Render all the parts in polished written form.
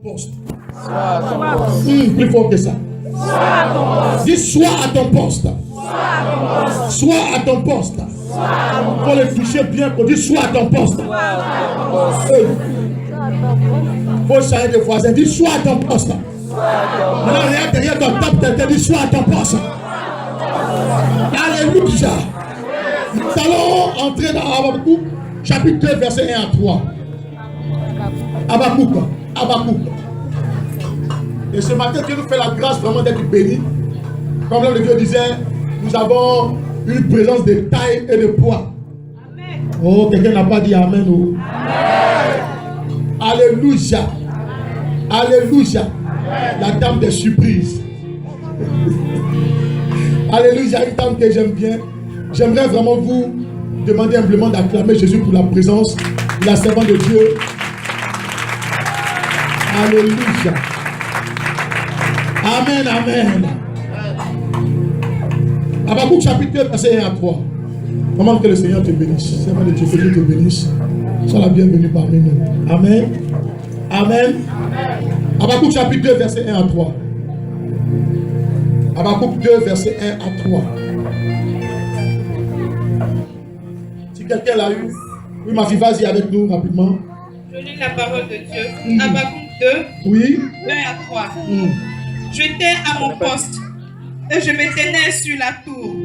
poste. Plus fort que ça. Dis sois à ton poste. Sois à ton poste. Il faut le toucher bien pour dire sois à ton poste. Il faut changer de voisin. Dis sois à ton poste. Maintenant, regarde derrière ton top tête. Dis sois à ton poste. Alléluia. Nous allons entrer dans Habakkuk, chapitre 2, verset 1 à 3. Habakkuk. Et ce matin, Dieu nous fait la grâce vraiment d'être bénis. Comme l'homme de Dieu disait, nous avons une présence de taille et de poids. Amen. Oh, quelqu'un n'a pas dit Amen. Oh. Amen. Alléluia. Alléluia. Amen. La dame des surprises. Alléluia, une dame que j'aime bien. J'aimerais vraiment vous demander humblement d'acclamer Jésus pour la présence de la servante de Dieu. Alléluia. Amen, amen. Habakkuk chapitre 2, verset 1 à 3. Comment que le Seigneur te bénisse. Seigneur de Dieu, que Dieu te bénisse. Sois la bienvenue parmi nous. Amen. Amen. Habakkuk chapitre 2, verset 1 à 3. Habakkuk 2, verset 1 à 3. Si quelqu'un l'a eu, oui, ma fille, vas-y avec nous rapidement. Je lis la parole de Dieu. Habakkuk 2, oui. 1 à 3. J'étais à mon poste et je me tenais sur la tour.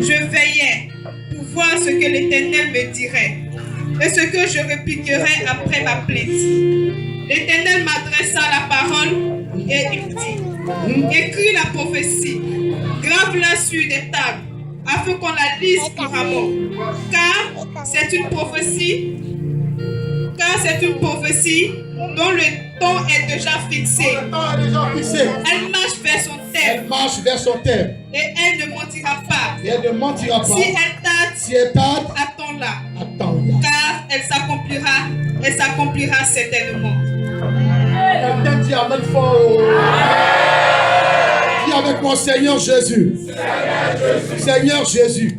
Je veillais pour voir ce que l'Éternel me dirait et ce que je répliquerais après ma plainte. L'Éternel m'adressa la parole et il dit: écris la prophétie, grave-la sur des tables afin qu'on la lise pour amour. Car c'est une prophétie dont le temps est déjà fixé. Elle marche vers son terme. Et elle ne mentira pas. Si elle tarde, attends-la. Car elle s'accomplira certainement. Quelqu'un dit Amen fort. Dis avec moi, Seigneur Jésus. Seigneur Jésus.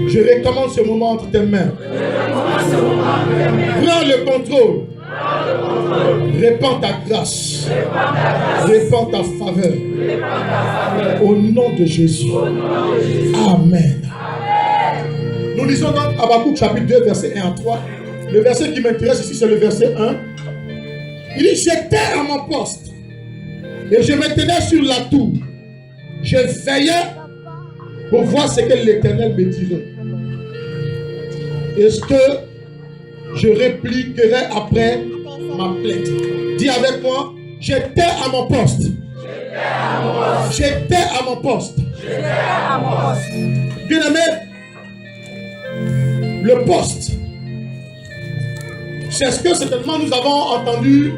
Je recommande ce moment entre tes mains. Prends le contrôle. Répands ta grâce. Répands ta faveur. Au nom de Jésus. Amen. Nous lisons dans Habakkuk chapitre 2, verset 1 à 3. Le verset qui m'intéresse ici, c'est le verset 1. Il dit: j'étais à mon poste et je me tenais sur la tour. Je veillais pour voir ce que l'Éternel me dirait. Est-ce que je répliquerai après ma plainte? Dis avec moi: j'étais à mon poste. J'étais à mon poste. Bien aimé, le poste, c'est ce que certainement nous avons entendu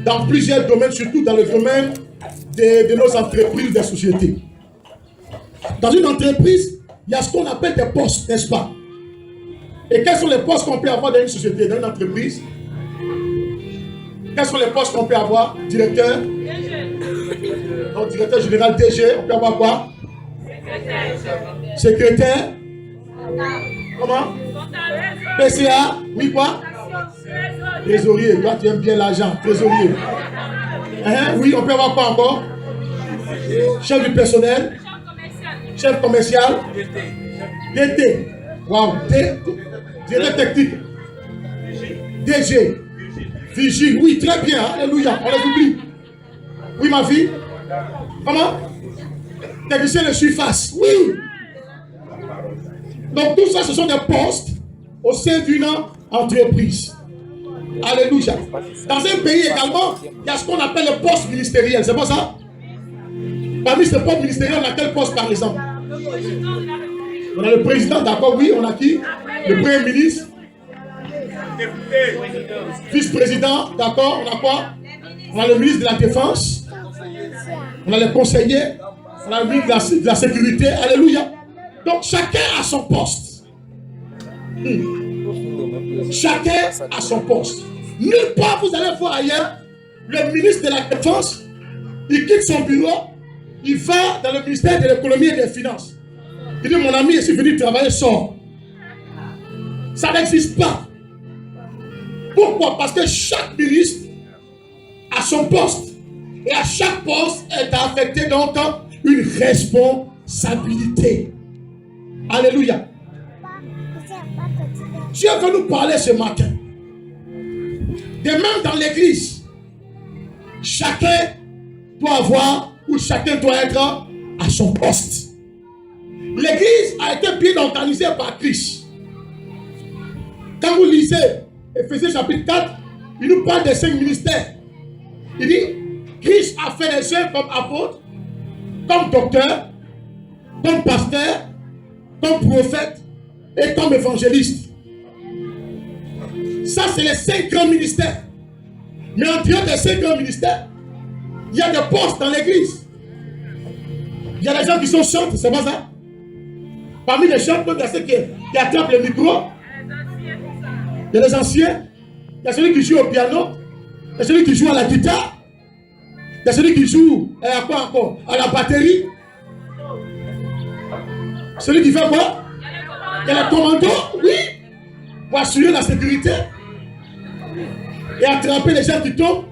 dans plusieurs domaines, surtout dans le domaine de nos entreprises, des sociétés. Dans une entreprise, il y a ce qu'on appelle des postes, n'est-ce pas? Et quels sont les postes qu'on peut avoir dans une société, dans une entreprise? Quels sont les postes qu'on peut avoir? Directeur? Donc, directeur général, DG. On peut avoir quoi? Secrétaire? Comment? PCA? Oui, quoi? Trésorier. Toi, tu aimes bien l'argent. Trésorier. Oui, on peut avoir quoi encore? Chef du personnel? Chef commercial? DT. Waouh. Directeur technique. DG. Vigile. Oui, très bien. Alléluia. On les oublie. Oui, ma fille. Comment? Technicien de surface. Oui. Donc, tout ça, ce sont des postes au sein d'une entreprise. Alléluia. Dans un pays également, il y a ce qu'on appelle le poste ministériel. C'est pas ça? Parmi ces postes ministériels, on a quel poste par exemple? On a le président, d'accord, oui. On a qui? Le premier ministre. Vice-président, d'accord. On a quoi? On a le ministre de la Défense. On a les conseillers. On a le ministre de la Sécurité. Alléluia. Donc chacun a son poste. Chacun a son poste. Nulle part vous allez voir ailleurs le ministre de la Défense, il quitte son bureau, il va dans le ministère de l'économie et des finances. Il dit: mon ami, je suis venu travailler, sort. Ça n'existe pas. Pourquoi? Parce que chaque ministre son poste. Et à chaque poste est affecté donc une responsabilité. Alléluia. Dieu veut nous parler ce matin. De même dans l'église, chacun doit avoir ou chacun doit être à son poste. L'église a été bien organisée par Christ. Quand vous lisez Éphésiens chapitre 4, il nous parle des 5 ministères. Il dit, Christ a fait les uns comme apôtres, comme docteur, comme pasteur, comme prophète et comme évangéliste. Ça, c'est les 5 grands ministères. Mais en dehors des 5 grands ministères, il y a des postes dans l'église. Il y a des gens qui sont chantres, c'est pas ça? Parmi les chanteurs, il y a ceux qui attrapent le micro. Il y a les anciens. Il y a celui qui joue au piano. Il y a celui qui joue à la guitare. Il y a celui qui joue à quoi encore? À la batterie. Celui qui fait quoi? Il y a les commandos, oui, pour assurer la sécurité et attraper les gens qui tombent.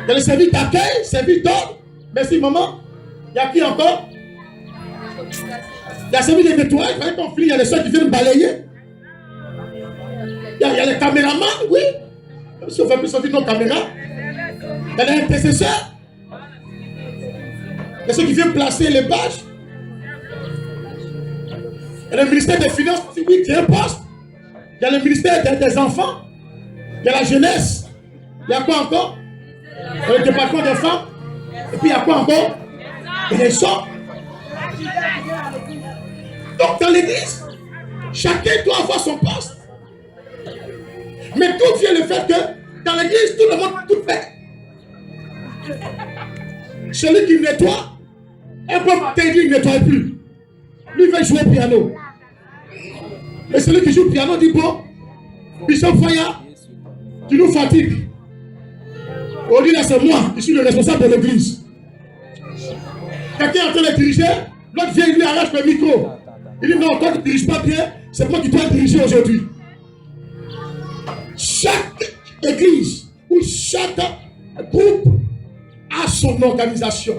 Il y a le service d'accueil, service d'ordre. Merci maman. Il y a qui encore? Il y a celui de nettoyage, il y a un conflit, il y a les soeurs qui viennent balayer. Il y a les caméramans, oui. Même si on ne fait plus sortir nos caméras. Il y a les intercesseurs. Il y a ceux qui viennent placer les badges. Il y a le ministère des Finances, oui, qui est un poste. Il y a le ministère des enfants. Il y a la jeunesse. Il y a quoi encore? Il y a le département des femmes. Et puis il y a quoi encore? Il y a les hommes. Donc dans l'église, chacun doit avoir son poste. Mais tout vient le fait que dans l'église, tout le monde tout fait. Celui qui nettoie, un peu t'aider, il ne nettoie plus. Lui veut jouer au piano. Et celui qui joue au piano dit bon, Bishop Faya, tu nous fatigues. On dit là c'est moi, je suis le responsable de l'église. Quelqu'un est en train de diriger, l'autre vient, il lui arrache le micro. Il dit non, toi tu ne diriges pas bien, c'est moi qui dois diriger aujourd'hui. Chaque église ou chaque groupe a son organisation.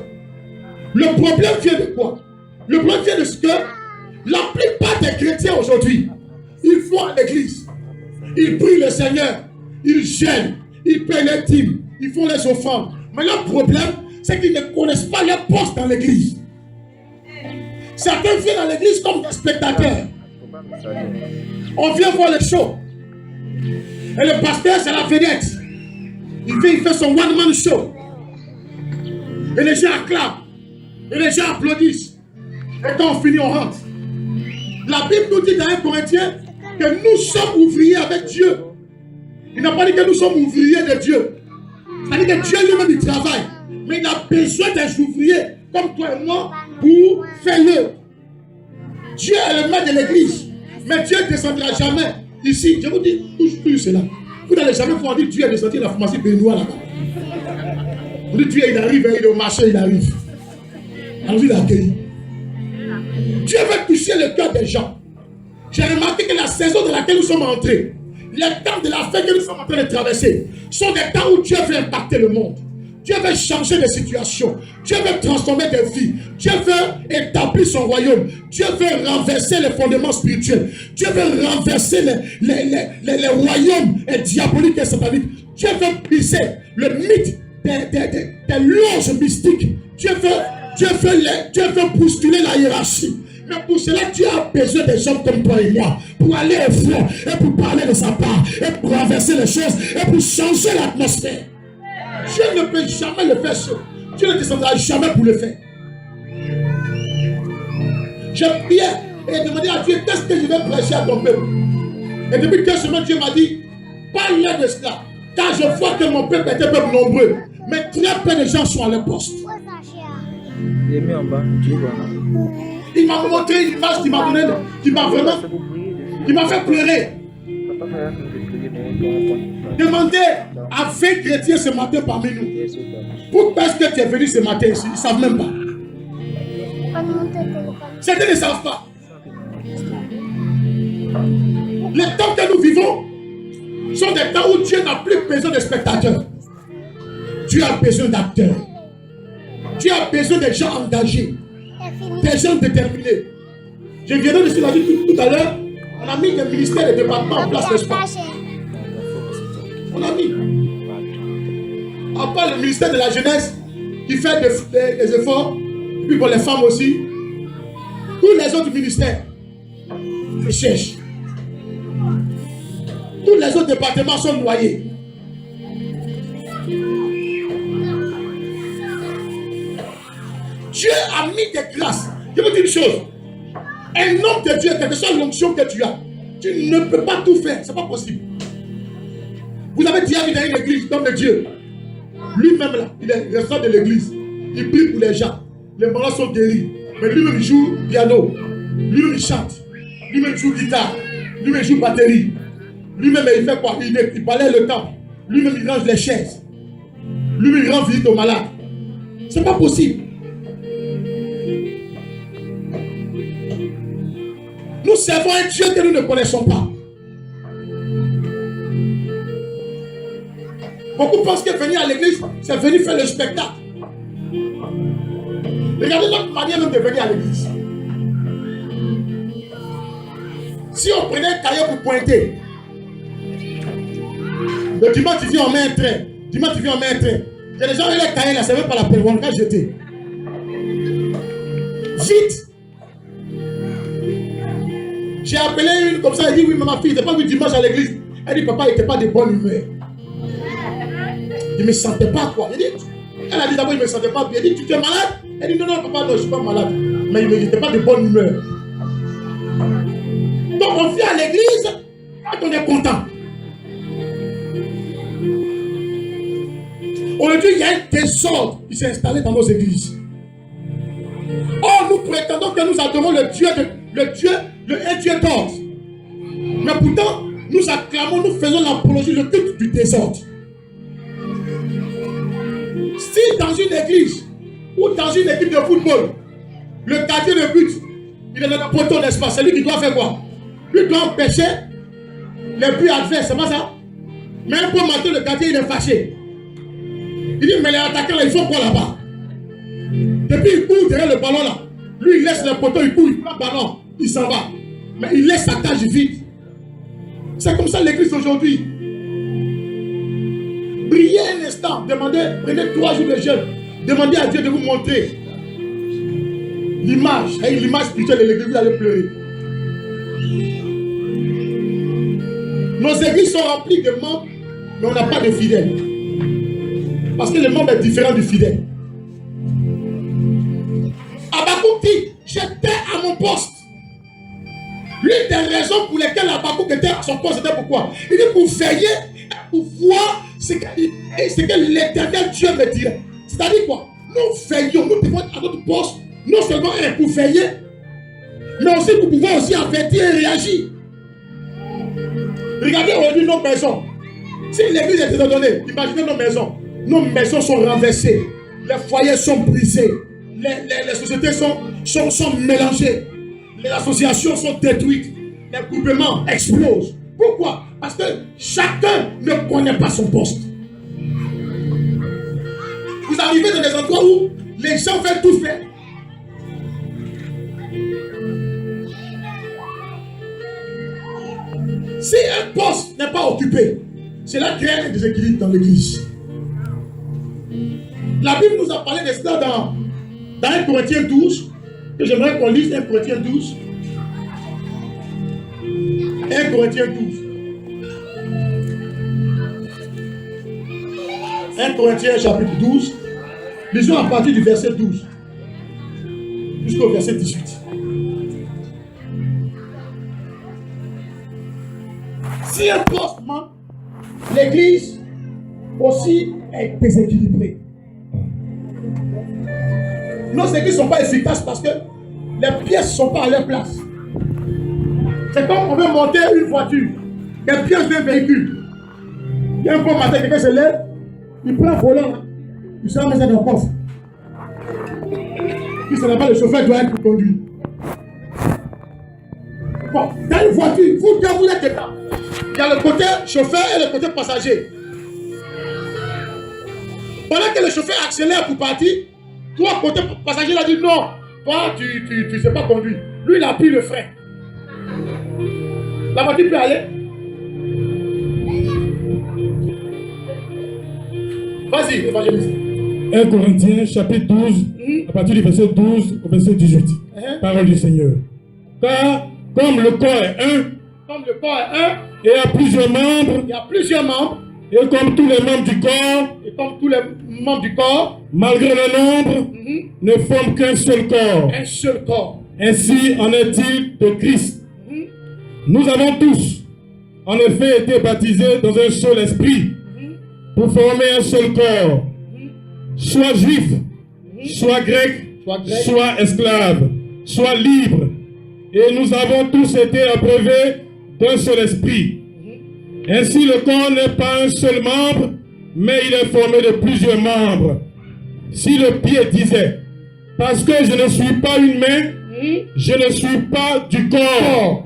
Le problème vient de quoi? Le problème vient de ce que la plupart des chrétiens aujourd'hui, ils vont à l'église, ils prient le Seigneur, ils gênent, ils paient les dîmes, ils font les offrandes. Mais le problème, c'est qu'ils ne connaissent pas leur poste dans l'église. Certains viennent à l'église comme des spectateurs. On vient voir le show. Et le pasteur, c'est la vedette. Il fait son one-man show. Et les gens acclament. Et les gens applaudissent. Et quand on finit, on rentre. La Bible nous dit dans 1 Corinthiens que nous sommes ouvriers avec Dieu. Il n'a pas dit que nous sommes ouvriers de Dieu. C'est-à-dire que Dieu lui-même, il travaille. Mais il a besoin des ouvriers comme toi et moi pour faire l'œuvre. Dieu est le maître de l'église. Mais Dieu ne descendra jamais ici. Je vous dis toujours cela. Vous n'allez jamais pouvoir dire Dieu est descendu à la pharmacie Benoît là-bas. Vous dites Dieu, il arrive, il est au marché, il arrive. Alors il accueille. Dieu veut toucher le cœur des gens. J'ai remarqué que la saison dans laquelle nous sommes entrés, les temps de la fin que nous sommes en train de traverser, sont des temps où Dieu veut impacter le monde. Dieu veut changer des situations. Dieu veut transformer des vies. Dieu veut établir son royaume. Dieu veut renverser les fondements spirituels. Dieu veut renverser les royaumes diaboliques et sataniques. Dieu veut briser le mythe des loges mystiques. Dieu veut bousculer la hiérarchie. Mais pour cela, Dieu a besoin des gens comme toi et moi pour aller au front et pour parler de sa part et pour renverser les choses et pour changer l'atmosphère. Dieu ne peut jamais le faire seul. Dieu ne descendra jamais pour le faire. J'ai prié et demandé à Dieu qu'est-ce que je vais prêcher à ton peuple. Et depuis 15 semaines, Dieu m'a dit parle-leur de cela. Car je vois que mon peuple est un peuple nombreux. Mais très peu de gens sont à leur poste. Il m'a montré une image qui m'a donné, qui m'a fait pleurer. Demandez à 20 chrétiens ce matin parmi nous. Pourquoi est-ce que tu es venu ce matin ici? Ils ne savent même pas. Certains ne savent pas. Les temps que nous vivons sont des temps où Dieu n'a plus besoin de spectateurs. Tu as besoin d'acteurs. Tu as besoin de gens engagés, des gens déterminés. Je viendrai de ce que tout à l'heure. On a mis des ministères et des départements en place, n'est-ce pas? On a mis. À part le ministère de la jeunesse qui fait des efforts, et puis pour les femmes aussi, tous les autres ministères se cherchent. Tous les autres départements sont noyés. Dieu a mis des grâces. Je vous dis une chose. Un homme de Dieu, quelle que soit l'onction que tu as, tu ne peux pas tout faire. Ce n'est pas possible. Vous avez déjà vu dans une église, l'homme de Dieu. Lui-même là, il est responsable de l'église. Il prie pour les gens. Les malades sont guéris. Mais lui-même il joue piano. Lui-même il chante. Lui-même il joue guitare. Lui-même il joue batterie. Lui-même il fait quoi? Il balaye le temple. Lui-même il range les chaises. Lui-même il rend visite aux malades. Ce n'est pas possible. Nous servons un Dieu que nous ne connaissons pas. Beaucoup pensent que venir à l'église, c'est venir faire le spectacle. Regardez notre manière même de venir à l'église. Si on prenait un cahier pour pointer, le dimanche tu viens, on met un trait. Dimanche tu viens, on met un trait. J'ai déjà eu les cahiers là, c'est même pas la peine, on va jeter. Vite! J'ai appelé une comme ça, elle dit oui, mais ma fille, t'es pas venu dimanche à l'église. Elle dit papa, il n'était pas de bonne humeur. Il ne me sentait pas quoi. Elle a dit d'abord, il ne me sentait pas bien. Elle dit, tu es malade? Elle dit non, non, papa, non, je ne suis pas malade. Mais il n'était pas de bonne humeur. Donc on vient à l'église quand on est content. Aujourd'hui, il y a un désordre qui s'est installé dans nos églises. Or, nous prétendons que nous adorons un Dieu d'ordre. Mais pourtant, nous acclamons, nous faisons l'apologie, le culte du désordre. Si dans une église ou dans une équipe de football, le gardien de but, il est dans le poteau, n'est-ce pas? C'est lui qui doit faire quoi? Lui doit empêcher les buts adverses, c'est pas ça? Mais un peu matin, le gardien il est fâché. Il dit, mais les attaquants là, ils font quoi là-bas? Depuis il court derrière le ballon là. Lui il laisse le poteau, il court, il prend le ballon, il s'en va. Mais il laisse sa tâche vide. C'est comme ça l'église aujourd'hui. Priez un instant, prenez 3 jours de jeûne, demandez à Dieu de vous montrer l'image spirituelle de l'église, vous allez pleurer. Nos églises sont remplies de membres, mais on n'a pas de fidèles. Parce que le membre est différent du fidèle. Habakkuk dit, j'étais à mon poste. L'une des raisons pour lesquelles Habakkuk était à son poste, c'était pourquoi? Il dit pour veiller, pour voir ce que l'Éternel Dieu me dirait. C'est-à-dire quoi? Nous veillons, nous devons être à notre poste, non seulement pour veiller, mais aussi pour pouvoir aussi avertir et réagir. Regardez aujourd'hui nos maisons. Si l'église est désordonnée, imaginez nos maisons. Nos maisons sont renversées, les foyers sont brisés, les sociétés sont mélangées, les associations sont détruites, les groupements explosent. Pourquoi? Parce que chacun ne connaît pas son poste. Vous arrivez dans des endroits où les gens veulent tout faire. Si un poste n'est pas occupé, cela crée un déséquilibre dans l'église. La Bible nous a parlé de cela dans 1 Corinthiens 12, que j'aimerais qu'on lise 1 Corinthiens 12. 1 Corinthiens 12. 1 Corinthiens chapitre 12. Lisons à partir du verset 12 jusqu'au verset 18. Si un poste manque, l'église aussi est déséquilibrée. Nos églises ne sont pas efficaces parce que les pièces ne sont pas à leur place. C'est comme on veut monter une voiture, les pièces d'un véhicule. Il y a un bon matin, quelqu'un se lève, il prend le volant, il se met dans le coffre. Puis ce n'est pas le chauffeur doit être conduit. Bon, dans une voiture, vous êtes dedans. Il y a le côté chauffeur et le côté passager. Pendant Dès que le chauffeur accélère pour partir, toi, côté passager, il a dit non, toi, tu ne sais pas conduire. Lui, il a pris le frein. La voiture peut aller. Vas-y, évangéliste. 1 Corinthiens chapitre 12, à partir du verset 12 au verset 18. Parole du Seigneur. Car comme le corps est un, et a plusieurs membres, et comme tous les membres du corps, malgré le nombre, ne forment qu'un seul corps. Un seul corps. Ainsi en est-il de Christ. Nous avons tous, en effet, été baptisés dans un seul esprit, pour former un seul corps, soit juif, soit grec, soit esclave, soit libre. Et nous avons tous été abreuvés d'un seul esprit. Ainsi le corps n'est pas un seul membre, mais il est formé de plusieurs membres. Si le pied disait, parce que je ne suis pas une main, je ne suis pas du corps,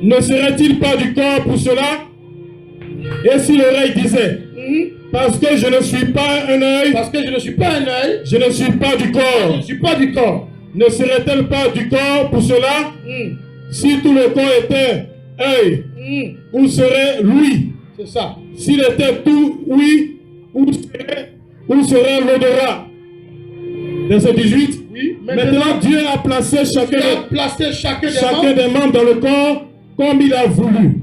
ne serait-il pas du corps pour cela? Et si l'oreille disait, parce que je ne suis pas un œil, je ne suis pas du corps, ne serait-elle pas du corps pour cela? Si tout le corps était œil, où serait l'ouïe? C'est ça. S'il était tout ouïe, où serait l'odorat? Verset 18. Oui. Maintenant, Dieu a placé chacun des membres dans le corps comme il a voulu.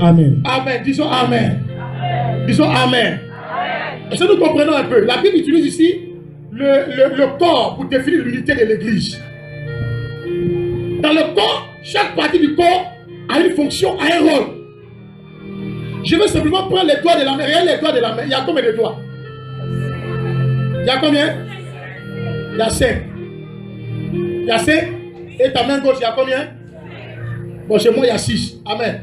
Amen. Amen. Disons Amen. Disons Amen. Est-ce que nous comprenons un peu? La Bible utilise ici le corps pour définir l'unité de l'Église. Dans le corps, chaque partie du corps a une fonction, a un rôle. Je veux simplement prendre les doigts de la main. Regarde les doigts de la main. Il y a combien de doigts? Il y a combien? Il y a 5. Il y a 5. Et ta main gauche, il y a combien? Bon, chez moi, il y a 6. Amen.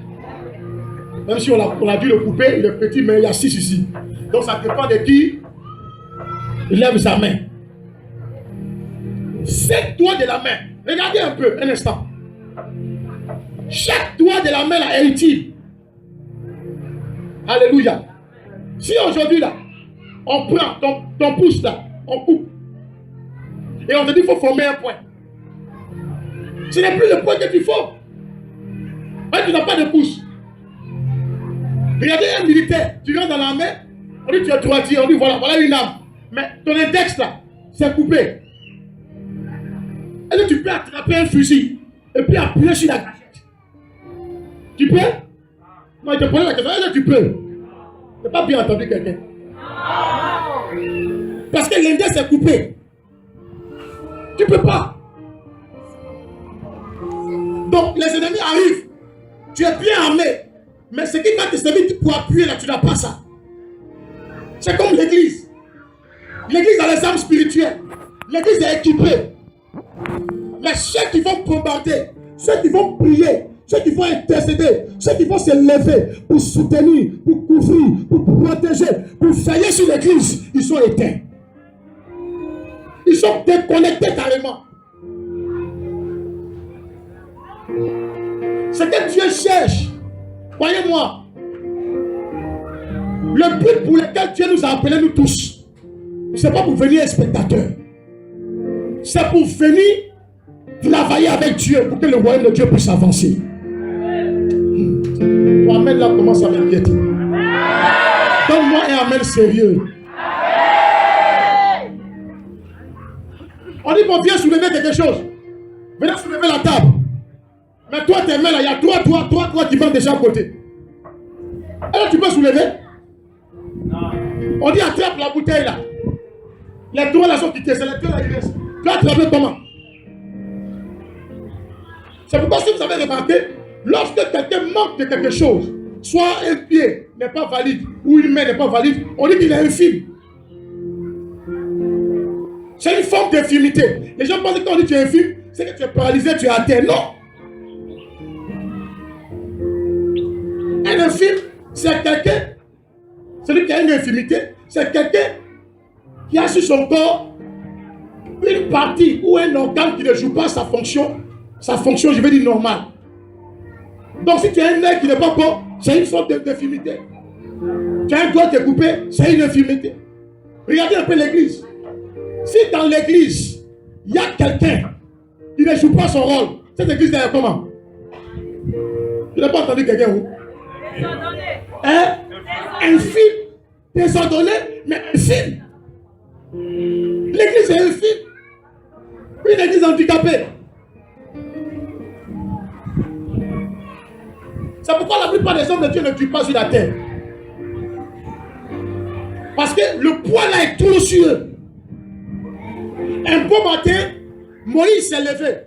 Même si on a dû le couper, il est petit, mais il y a 6 ici. Donc ça dépend de qui lève sa main. 7 doigts de la main. Regardez un peu, un instant. Chaque doigt de la main là est utile. Alléluia. Si aujourd'hui là, on prend ton pouce là, on coupe. Et on te dit qu'il faut former un point. Ce n'est plus le point que tu formes. Mais tu n'as pas de pouce. Regardez un militaire, tu rentres dans l'armée, on dit tu es droitier, on dit voilà une arme. Mais ton index là, c'est coupé. Est-ce que tu peux attraper un fusil et puis appuyer sur la gâchette? Tu peux? Non, il te pose la question, est-ce que tu peux? Tu n'as pas bien entendu quelqu'un. Parce que l'index est coupé. Tu ne peux pas. Donc les ennemis arrivent. Tu es bien armé. Mais ce qui va te servir pour appuyer là, tu n'as pas ça. C'est comme l'église. L'église a les armes spirituelles. L'église est équipée. Mais ceux qui vont bombarder, ceux qui vont prier, ceux qui vont intercéder, ceux qui vont se lever pour soutenir, pour couvrir, pour protéger, pour veiller sur l'église, ils sont éteints. Ils sont déconnectés carrément. Ce que Dieu cherche, croyez-moi, le but pour lequel Dieu nous a appelés, nous tous, ce n'est pas pour venir être spectateur. C'est pour venir travailler avec Dieu pour que le royaume de Dieu puisse avancer. Ton amen là commence à m'inquiéter. Donne-moi un amen sérieux. On dit qu'on vient soulever quelque chose. Venez soulever la table. Mais toi, tes mains là, il y a trois qui vont déjà à côté. Alors tu peux soulever? On dit attrape la bouteille là. Les trois là sont quittés, c'est les deux là qui restent. Tu vas attraper comment? C'est pourquoi si vous avez remarqué, lorsque quelqu'un manque de quelque chose, soit un pied n'est pas valide ou une main n'est pas valide, on dit qu'il est infime. C'est une forme d'infimité. Les gens pensent que quand on dit que tu es infime, c'est que tu es paralysé, tu es à terre. Non. Un infime, c'est quelqu'un, celui qui a une infimité, c'est quelqu'un qui a sur son corps une partie ou un organe qui ne joue pas sa fonction, je vais dire normale. Donc si tu as un œil qui n'est pas bon, c'est une sorte d'infimité. Tu as un doigt qui est coupé, c'est une infimité. Regardez un peu l'église. Si dans l'église, il y a quelqu'un qui ne joue pas son rôle, cette église est comment? Je n'ai pas entendu quelqu'un où? Hein? Un film désordonné, mais un film. L'église est un film. Une église handicapée. C'est pourquoi la plupart des hommes de Dieu ne tuent pas sur la terre. Parce que le poids là est trop sur eux. Un beau matin, Moïse s'est levé.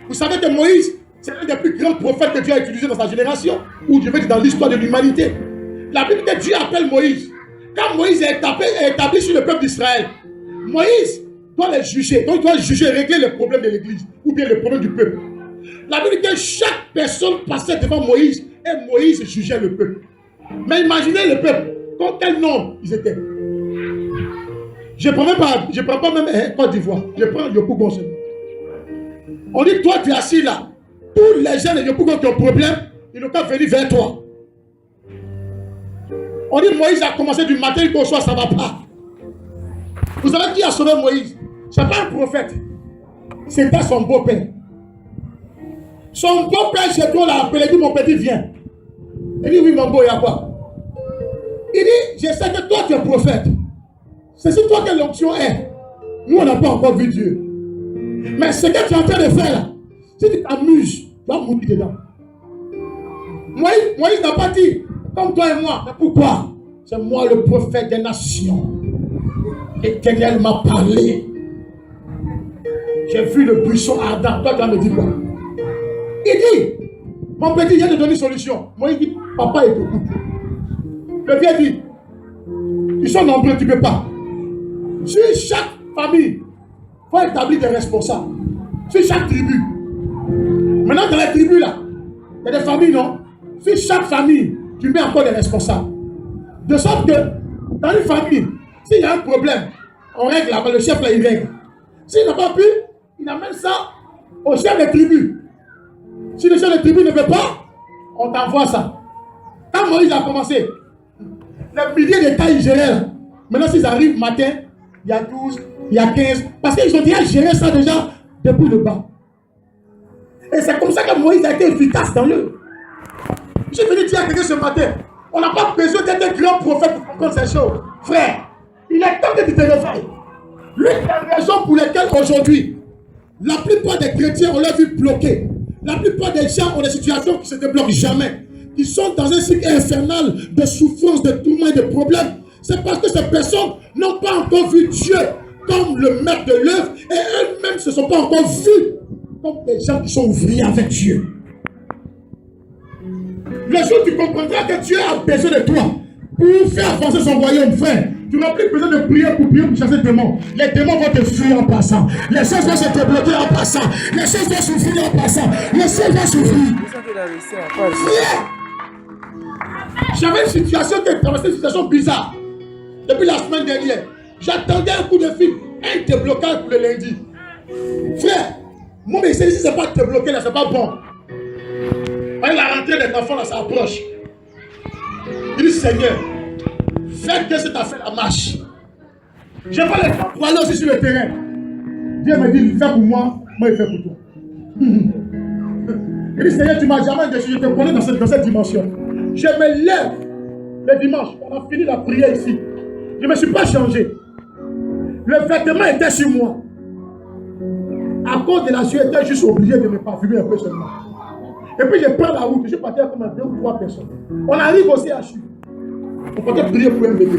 Vous savez que Moïse, c'est l'un des plus grands prophètes que Dieu a utilisé dans sa génération, ou je veux dire dans l'histoire de l'humanité. La Bible dit que Dieu appelle Moïse. Quand Moïse est établi sur le peuple d'Israël, Moïse doit les juger. Donc il doit juger, régler les problèmes de l'église, ou bien les problèmes du peuple. La Bible dit que chaque personne passait devant Moïse, et Moïse jugeait le peuple. Mais imaginez le peuple, dans quel nombre ils étaient. Je ne prends pas même Côte d'Ivoire, je prends Yopougon seulement. On dit, toi tu es assis là. Tous les gens de Yopougon qui ont problème, ils n'ont qu'à venir vers toi. On dit, Moïse a commencé du matin jusqu'au soir, ça ne va pas. Vous savez qui a sauvé Moïse? Ce n'est pas un prophète. C'était son beau-père. Son beau-père, chez toi, l'a appelé, il dit, mon petit, viens. Il dit, oui, mon beau, il y a quoi? Il dit, je sais que toi, tu es prophète. C'est sur toi que l'onction est. Nous, on n'a pas encore vu Dieu. Mais ce que tu es en train de faire là, si tu t'amuses, tu vas mourir dedans. Moïse n'a pas dit, comme toi et moi. Mais pourquoi? C'est moi le prophète des nations. L'Éternel m'a parlé. J'ai vu le buisson ardent. Toi, tu vas me dire quoi? Il dit, mon petit, il vient de donner une solution. Moïse dit, papa est au bout. Le vieux dit, ils sont nombreux, tu ne peux pas. Sur chaque famille, il faut établir des responsables. Sur chaque tribu. Maintenant, dans les tribus là, il y a des familles, non? Sur chaque famille, tu mets encore des responsables. De sorte que, dans une famille, s'il y a un problème, on règle là, le chef là, il règle. S'il n'a pas pu, il amène ça au chef des tribus. Si le chef des tribus ne veut pas, on t'envoie ça. Quand Moïse a commencé, les milliers de cas ils géraient là. Maintenant, s'ils arrivent matin, il y a 12, il y a 15, parce qu'ils ont déjà géré ça déjà depuis le bas. Et c'est comme ça que Moïse a été efficace dans eux. J'ai venu dire à quelqu'un ce matin, on n'a pas besoin d'être un grand prophète pour comprendre ces choses. Frère, il est temps que tu te réveilles. L'une des raisons pour lesquelles aujourd'hui, la plupart des chrétiens ont leur vie bloquée. La plupart des gens ont des situations qui ne se débloquent jamais. Qui sont dans un cycle infernal de souffrance, de tourments et de problèmes. C'est parce que ces personnes n'ont pas encore vu Dieu comme le maître de l'œuvre et eux-mêmes ne se sont pas encore vus comme des gens qui sont ouvriers avec Dieu. Le jour où tu comprendras que Dieu a besoin de toi pour faire avancer son royaume, frère, tu n'as plus besoin de prier pour chasser les démons. Les démons vont te fuir en passant. Les choses vont se débloquer en passant. Les choses vont souffrir en passant. Les choses vont souffrir. J'avais une situation une situation bizarre. Depuis la semaine dernière, j'attendais un coup de fil, un déblocage pour le lundi. Frère, mon message ici, c'est pas débloqué là, c'est pas bon. La rentrée des enfants là, ça approche. Il dit, Seigneur, faites que cette affaire marche. Je n'ai pas le temps pour aller aussi sur le terrain. Dieu me dit, fais pour moi, moi il fait pour toi. Il dit, Seigneur, tu ne m'as jamais déçu, je te connais dans cette dimension. Je me lève le dimanche, on a fini la prière ici. Je ne me suis pas changé. Le vêtement était sur moi. À cause de la sueur, j'étais juste obligé de me parfumer un peu seulement. Et puis je prends la route, je partais comme 2 ou 3 personnes. On arrive au CHU. On partait prier pour un bébé.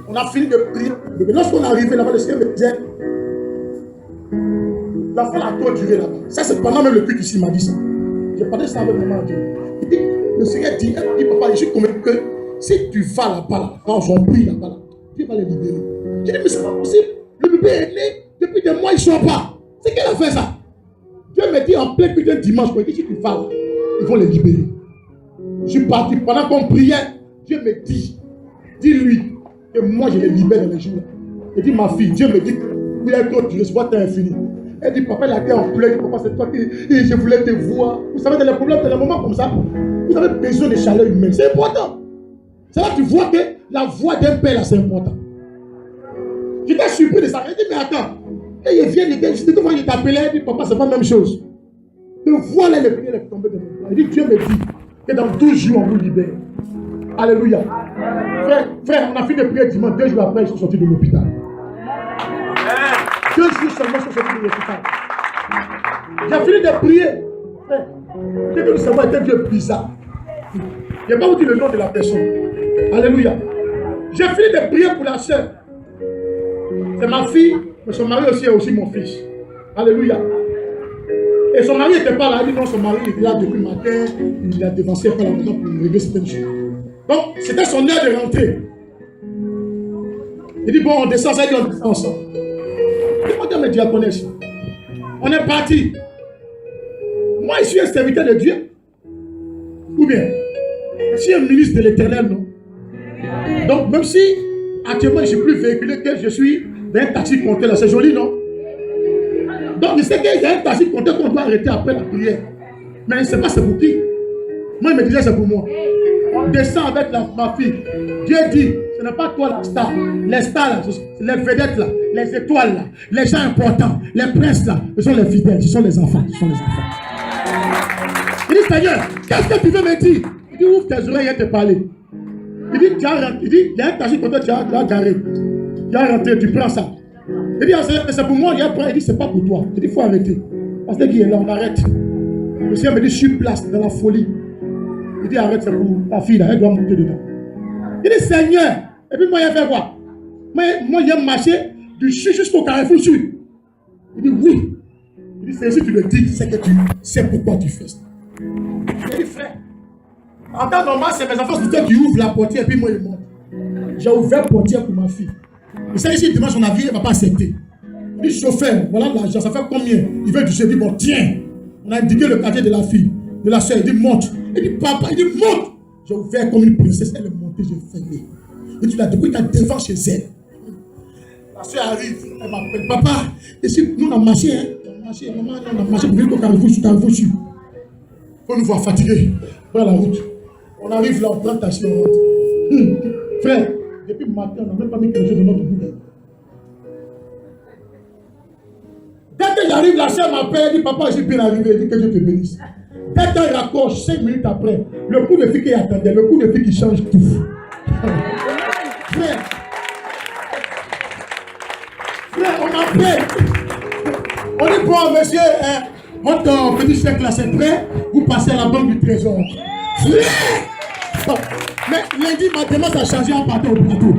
On a fini de prier pour un bébé. Lorsqu'on est arrivé là-bas, le Seigneur me disait, l'enfant a trop duré là-bas. Ça, c'est pendant même le culte ici, il m'a dit ça. J'ai parlé ça avec maman Dieu. Il dit, le Seigneur dit, papa, je suis convaincu que si tu vas là-bas, là, quand on prie là-bas, là, Dieu va les libérer. J'ai dit, mais c'est pas possible. Le bébé est né, depuis des mois, il ne sort pas. C'est qu'elle a fait ça. Dieu me dit en plein putain de dimanche, il dit, si tu vas là, ils vont les libérer. Je suis parti. Pendant qu'on priait, Dieu me dit, dis-lui que moi je les libère dans les jours. Il dit, ma fille, Dieu me dit que vous êtes trop duré, ce vote est infini. Elle dit, papa, il a été en pleurs, papa, c'est toi qui. Et je voulais te voir. Vous savez, dans les problèmes, dans les moments comme ça, vous avez besoin de chaleur humaine. C'est important. C'est là que tu vois que la voix d'un père, là, c'est important. J'étais surpris de ça. Il dit, mais attends. Et il vient, il t'appelait, il dit, papa, c'est pas la même chose. Le voilà, le prière est tombé de mon bras. Il dit, Dieu me dit que dans 12 jours, on vous libère. Alléluia. Frère, on a fini de prier dimanche. 2 jours après, ils sont sortis de l'hôpital. 2 jours seulement, ils sont sortis de l'hôpital. J'ai fini de prier. Frère, dès que nous savons que Dieu est bizarre. Je ne vais pas vous dire le nom de la personne. Alléluia. J'ai fini de prier pour la soeur. C'est ma fille, mais son mari aussi est aussi mon fils. Alléluia. Et son mari n'était pas là. Il dit non, son mari était là depuis le matin. Il a dévancé par la maison pour régler certaines choses. Donc, c'était son heure de rentrer. Il dit bon, on descend, ça dit on descend ensemble. Demandez mes diaconesses. On est parti. Moi, je suis un serviteur de Dieu. Ou bien, je suis un ministre de l'Éternel, non? Donc, même si actuellement je ne suis plus véhiculé que je suis dans un taxi compteur, c'est joli, non? Donc, je sais qu'il y a un taxi compteur qu'on doit arrêter après la prière. Mais je ne sais pas c'est pour qui. Moi, il me disait c'est pour moi. On descend avec ma fille. Dieu dit, ce n'est pas toi la star. Les stars, là, les vedettes, là, les étoiles, là, les gens importants, les princes, là, ce sont les fidèles, ce sont les enfants. Ce sont les enfants. Il dit, Seigneur, qu'est-ce que tu veux me dire? Il dit, ouvre tes oreilles et te parler. Il dit, il y a un taxi compteur, tu as garé. Tu as rentré, tu prends ça. Il dit, c'est pour moi, il dit, c'est pas pour toi. Il dit, il faut arrêter. Parce qu'il est là, on arrête. Le Seigneur me dit, je suis place dans la folie. Il dit, arrête, c'est pour ta fille, là, elle doit monter dedans. Il dit, Seigneur, et puis moi, il a fait quoi? Moi, il a marché du CHU jusqu'au Carrefour Sud. Il dit, oui. Il dit, c'est si tu le dis, c'est que tu sais pourquoi tu fais ça. Il dit, frère, en temps normal, c'est mes enfants qui ouvrent la portière, et puis moi, ils montent. J'ai ouvert la portière pour ma fille. Il sait que si dimanche, son avis, elle ne va pas accepter. Il dit, chauffeur, voilà l'argent, ça fait combien? Il veut du chef, il dit, bon, tiens. On a indiqué le quartier de la fille, de la soeur. Il dit, monte. Il dit, papa, il dit, monte. J'ai ouvert comme une princesse, elle est montée, j'ai fermé. Et tu l'as depuis qu'elle devant chez elle. La soeur arrive, elle m'appelle, papa, ici, nous on a marché, hein. On a marché, maman, on a marché pour venir au Carrefour Sud. Faut nous voir fatigués, dans la route. On arrive là, on prend taxi, on rentre. Frère, depuis le matin, on n'a même pas mis quelque chose dans notre bouche. Dès que j'arrive, la soeur m'appelle, elle dit, papa, j'ai bien arrivé, elle dit que Dieu te bénisse. Dès qu'elle raccroche, 5 minutes après, le coup de fille qui attendait, le coup de fille qui change tout. Frère, on m'appelle. On dit, bon, monsieur, votre petit chèque là, c'est prêt, vous passez à la banque du trésor. Frère! Mais lundi, ma demande a changé en partant au plateau.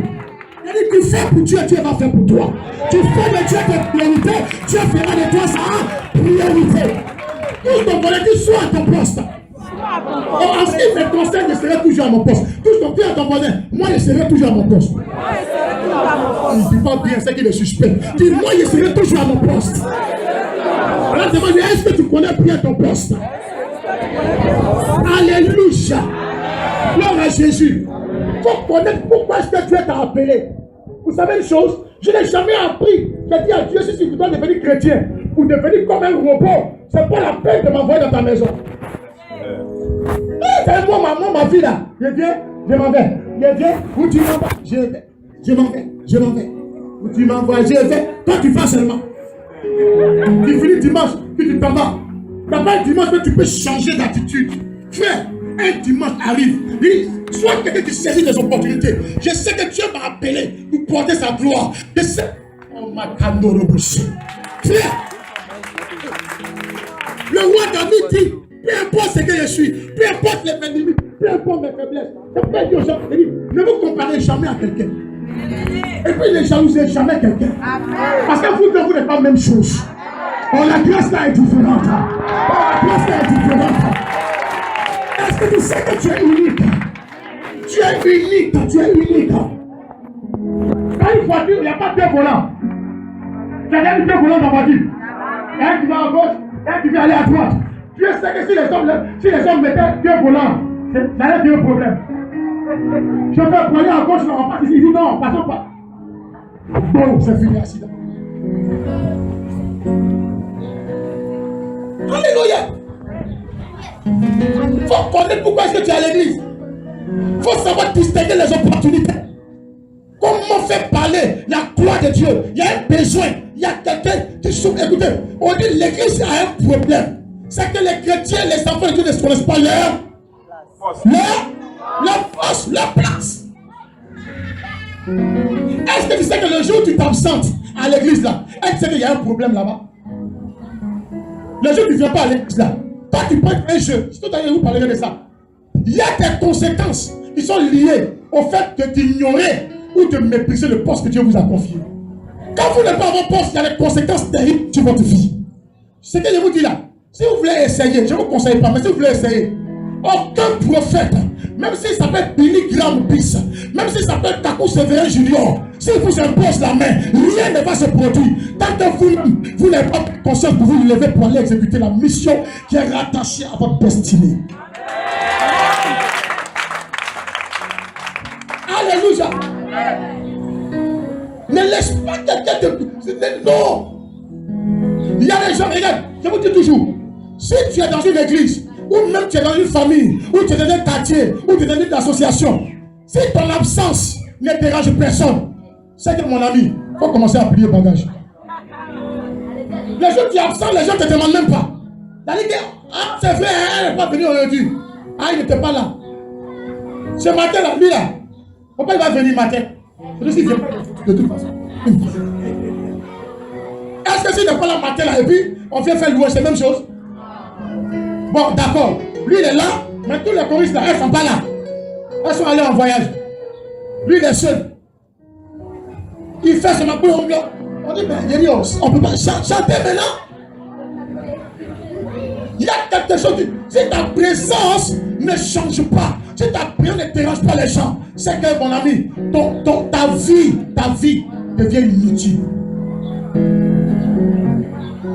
Il dit, tu fais pour Dieu, Dieu va faire pour toi. Tu fais de Dieu tes priorités, Dieu fera de toi sa priorité. Tous ton volet, tu sois à ton poste. En ce qui me concerne, je serai toujours à mon poste. Tous ton à ton voisin, moi je serai toujours à mon poste. Il ne dit pas bien, c'est qu'il est suspect. Dis, moi je serai toujours à mon poste. Alors demande, est-ce que tu connais bien ton poste? Alléluia. Gloire à Jésus. Il faut connaître pourquoi est-ce que Dieu t'a appelé. Vous savez une chose, je n'ai jamais appris. J'ai dit à Dieu, si tu dois devenir chrétien ou devenir comme un robot, c'est pas la peine de m'envoyer dans ta maison. C'est moi, maman, ma fille là. Je viens, je m'en vais. Je viens, où tu m'envoies, je vais. Je m'en vais. Où tu m'envoies, je vais. Toi, tu fais seulement. Tu finis dimanche, puis tu t'en vas. D'abord, dimanche, tu peux changer d'attitude. Frère, un dimanche arrive. Sois quelqu'un qui saisit des opportunités. Je sais que Dieu m'a appelé pour porter sa gloire. Je sais. Oh, ma candore bouche. Frère, le roi David dit, peu importe ce que je suis, peu importe mes limites, peu importe mes faiblesses, ne vous comparez jamais à quelqu'un. Et puis ne jalousez jamais quelqu'un. Parce que vous n'êtes pas la même chose. Oh, la grâce là est différente. La grâce là est différente. Est-ce que tu sais que tu es unique? Tu es unique. Dans une voiture, il n'y a pas deux volants. Tu as deux volants dans la voiture. Un qui va à gauche, un qui va aller à droite. Tu sais que si les hommes mettaient deux volants, ça allait être un problème. Je vais pour aller à gauche, on passe ici. Il dit non, passons pas. Bon, c'est fini, accident. Alléluia. Il faut connaître pourquoi est-ce que tu es à l'église. Il faut savoir distinguer les opportunités. Comment fait parler la gloire de Dieu, il y a un besoin, il y a quelqu'un qui souffre. Écoutez, on dit l'église a un problème. C'est que les chrétiens, les enfants de Dieu ne connaissent pas leur force, leur place. Est-ce que tu sais que le jour où tu t'absentes à l'église là, est-ce que tu sais qu'il y a un problème là-bas? Le jour où tu ne viens pas à l'église là, toi tu prends un jeu, si tout à l'heure vous parlerez de ça, il y a des conséquences qui sont liées au fait de t'ignorer ou de mépriser le poste que Dieu vous a confié. Quand vous n'êtes pas à votre poste, il y a des conséquences terribles sur votre vie. C'est ce que je vous dis là. Si vous voulez essayer, je ne vous conseille pas, mais si vous voulez essayer, aucun prophète, même s'il s'appelle Billy Graham Peace, même s'il s'appelle Kakou Sévérin Junior, s'il vous impose la main, rien ne va se produire. Tant que vous-même, vous n'avez pas conscience que vous vous levez pour aller exécuter la mission qui est rattachée à votre destinée. Alléluia. Ne laisse pas quelqu'un te... Non. Il y a des gens, regarde, je vous dis toujours, si tu es dans une église, ou même tu es dans une famille, ou tu es dans un quartier, ou tu es dans une association, si ton absence ne dérange personne, c'est que mon ami, il faut commencer à plier bagage. Les gens qui sont absents, les gens ne te demandent même pas. C'est-à-dire que, ah, c'est vrai, elle n'est pas venue aujourd'hui. Ah, il n'était pas là. Ce matin-là, lui là, pourquoi il va venir matin? Je dis, de toute façon. Est-ce que s'il n'est pas là matin là, et puis on vient faire louer, c'est la même chose? Bon, d'accord. Lui, il est là, mais tous les choristes là, elles ne sont pas là. Elles sont allées en voyage. Lui, il est seul. Il fait son appel au blanc. On dit, mais on ne peut pas chanter maintenant. Il y a quelque chose qui... Si ta présence ne change pas, si ta présence ne dérange pas les gens, c'est que, mon ami, ta vie devient inutile.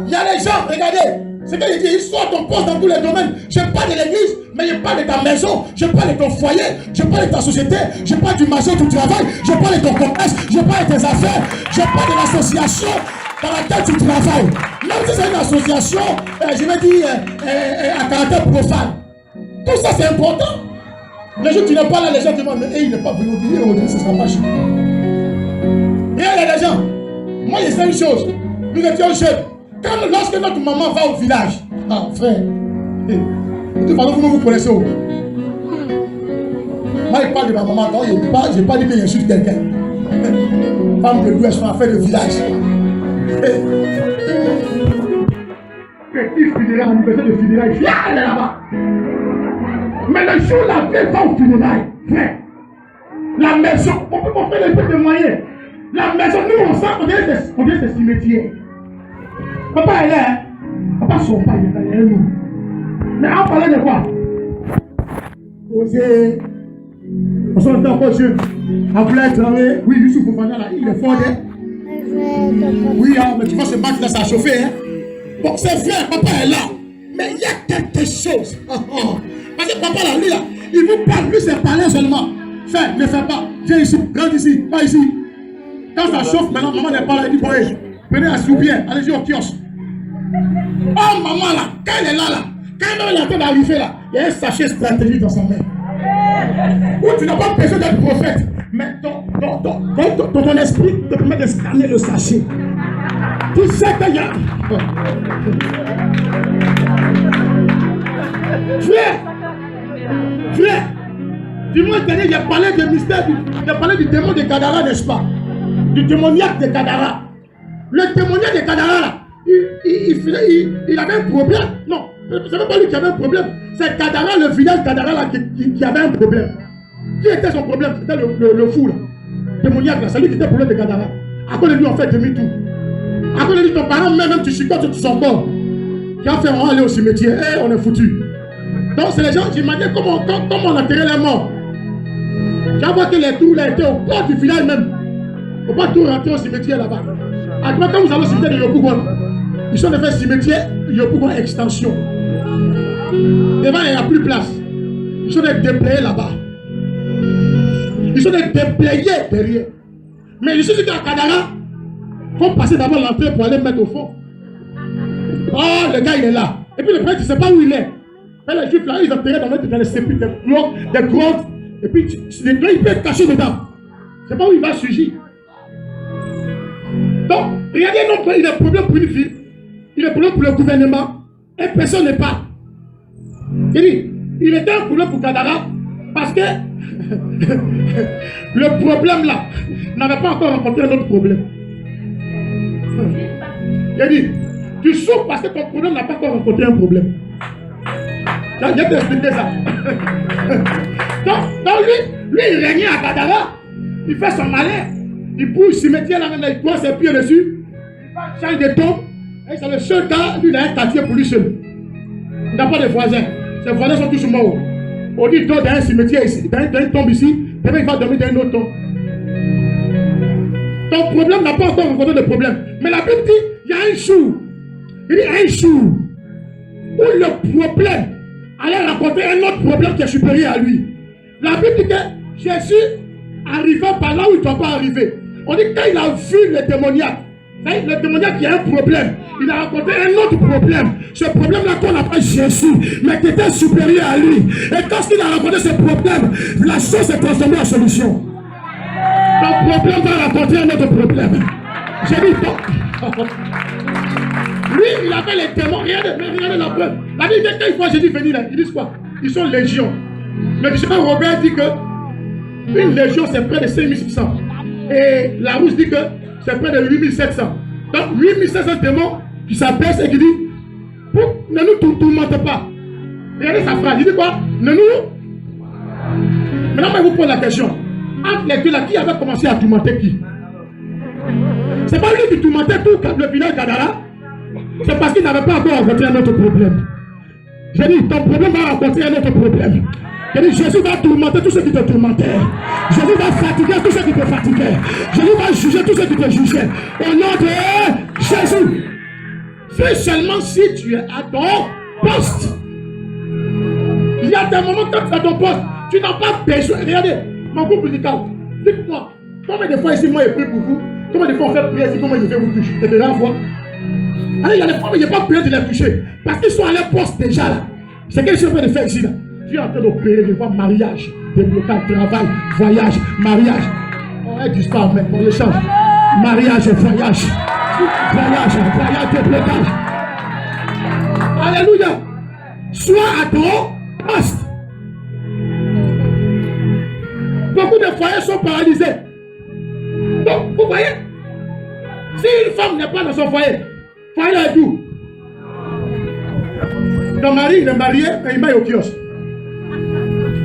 Il y a les gens, regardez, c'est qu'il dit, il soit ton poste dans tous les domaines. Je parle de l'église, mais je parle de ta maison, je parle de ton foyer, je parle de ta société, je parle du marché où tu travailles, je parle de ton commerce, je parle de tes affaires, je parle de l'association dans laquelle tu travailles. Même si c'est une association, je vais dire, à caractère profane. Tout ça c'est important. Les jours où tu n'es pas là, les gens te demandent, mais il n'est pas venu aujourd'hui, ce ne sera pas chez nous. Regardez les gens, moi je sais une chose, nous étions jeunes. Lorsque notre maman va au village, ah frère, de toute façon vous connaissez où? Moi je parle de ma maman, je n'ai pas dit que j'insulte quelqu'un. Femme de l'Ouest, on a fait le village. Petit funérail, anniversaire de funérail, viens aller là-bas. Mais le jour la vieille va au funérail, frère, la maison, on peut pas faire les petits moyens. La maison, nous on sent qu'on dirait des cimetières. Papa est là, hein? Papa son père est là, il est là. Mais on parlait de quoi? Oser. On s'en est encore jeune. On voulait être, oui, Youssouf Fofana là, il est fort, hein? Oui, hein, mais tu vois ce match là, ça a chauffé, hein? Bon, c'est vrai, papa est là. Mais il y a quelque chose. Parce que papa là, lui là, il vous parle, lui c'est parler seulement. Fais, ne fais pas. Viens ici, rentre ici, pas ici. Quand ça chauffe, maintenant, maman n'est pas là, il dit, ouais, venez assis bien, allez-y au kiosque. Oh maman là, quand elle est là, quand elle est en train d'arriver là, il y a un sachet stratégique dans sa main. Où tu n'as pas besoin d'être prophète, mais ton esprit te permet de scanner le sachet. Tu sais qu'il y a... Frère, dimanche dernier, j'ai parlé du mystère, j'ai parlé du démon de Gadara, n'est-ce pas? Du démoniaque de Gadara. Le démoniaque de Gadara là, il avait un problème. Non, ce n'est pas lui qui avait un problème. C'est Gadara, le village Gadara là, qui avait un problème. Qui était son problème? C'était le fou là. Démoniaque là, c'est lui qui était le problème de Gadara. À cause de lui, on fait demi-tour. À cause de lui, ton parent, même tu chicotes sur son corps. Tu as fait, on va aller au cimetière. Et on est foutu. Donc, c'est les gens qui m'ont dit comment on enterrait les morts. Tu vas voir que les trous là étaient au bord du village même. Il ne faut pas tout rentrer au cimetière là-bas. Après, quand vous allez au cimetière de Yopougon, ils sont de faire cimetière Yopougon extension. Devant, il n'y a plus de place. Ils sont de déplayés là-bas. Ils sont de déplayés derrière. Mais je suis dit qu'à Kadara, il faut passer d'abord l'entrée pour aller mettre au fond. Oh, le gars, il est là. Et puis le prêtre, il ne sait pas où il est. Mais les juifs là, ils enterraient dans les sépulcres, des grottes. Et puis, il peut être caché dedans. Je ne sais pas où il va surgir. Regardez, non, il a un problème pour une ville, il a un problème pour le gouvernement, et personne ne parle. Il dit, il était un problème pour Kadara, parce que le problème là n'avait pas encore rencontré un autre problème. Il dit, tu souffres parce que ton problème n'a pas encore rencontré un problème. Je vais t'expliquer ça. Donc lui, il régnait à Kadara, il fait son malin, il bouge le cimetière là, il pose ses pieds dessus, il change de tombe, et c'est le seul gars, lui il a un quartier pour lui seul. Il n'a pas de voisins, ses voisins sont tous morts. On dit, il dort dans un cimetière ici, dans une tombe ici, et puis il va dormir dans une autre tombe. Ton problème n'a pas encore rencontré de problème. Mais la Bible dit, il y a un jour, il dit un jour, où le problème allait rencontrer un autre problème qui est supérieur à lui. La Bible dit que Jésus arrivait par là où il ne doit pas arriver. On dit que quand il a vu le démoniaque, le démoniaque qui a un problème, il a rencontré un autre problème. Ce problème-là qu'on appelle Jésus, mais qui était supérieur à lui. Et quand il a rencontré ce problème, la chose s'est transformée en solution. Ton problème va rencontrer un autre problème. J'ai dit, lui, il avait les démons, regardez la preuve. La Bible dit, quand il voit Jésus venir là, ils disent quoi? Ils sont légions. Le dictionnaire Robert dit que une légion c'est près de 5600. Et la rousse dit que c'est près de 8700. Donc 8700 démons qui s'abaissent et qui disent, ne nous tourmentez pas. Regardez sa phrase, il dit quoi? Ne nous. Maintenant, je vous pose la question. Entre les deux là, qui avait commencé à tourmenter qui? C'est pas lui qui tourmentait tout le village Kadara. C'est parce qu'il n'avait pas encore rencontré un autre problème. J'ai dit, ton problème va rencontrer un autre problème. J'ai dit, Jésus va tourmenter tous ceux qui te tourmentaient. Jésus va fatiguer tous ceux qui te fatiguaient. Jésus va juger tous ceux qui te jugeaient. Au nom de Jésus. Fais seulement si tu es à ton poste. Il y a des moments quand tu es à ton poste, tu n'as pas besoin. Regardez, mon groupe musical, dites-moi, combien de fois ici moi j'ai prié pour vous? Combien de fois on fait prier ici? Comment je vais vous toucher? C'est de la fois. Alors, il y a des fois, mais je n'ai pas besoin de les toucher. Parce qu'ils sont à leur poste déjà là. C'est quelque chose que je faire ici là. Tu es en train d'opérer, je vois mariage, déblocage, travail, voyage, mariage. On est du sport maintenant, on échange. Mariage et voyage. Voyage, déblocage. Alléluia. Sois à ton poste. Beaucoup de foyers sont paralysés. Donc, vous voyez, si une femme n'est pas dans son foyer, foyer est d'où? Ton mari, il est marié, et il maille au kiosque.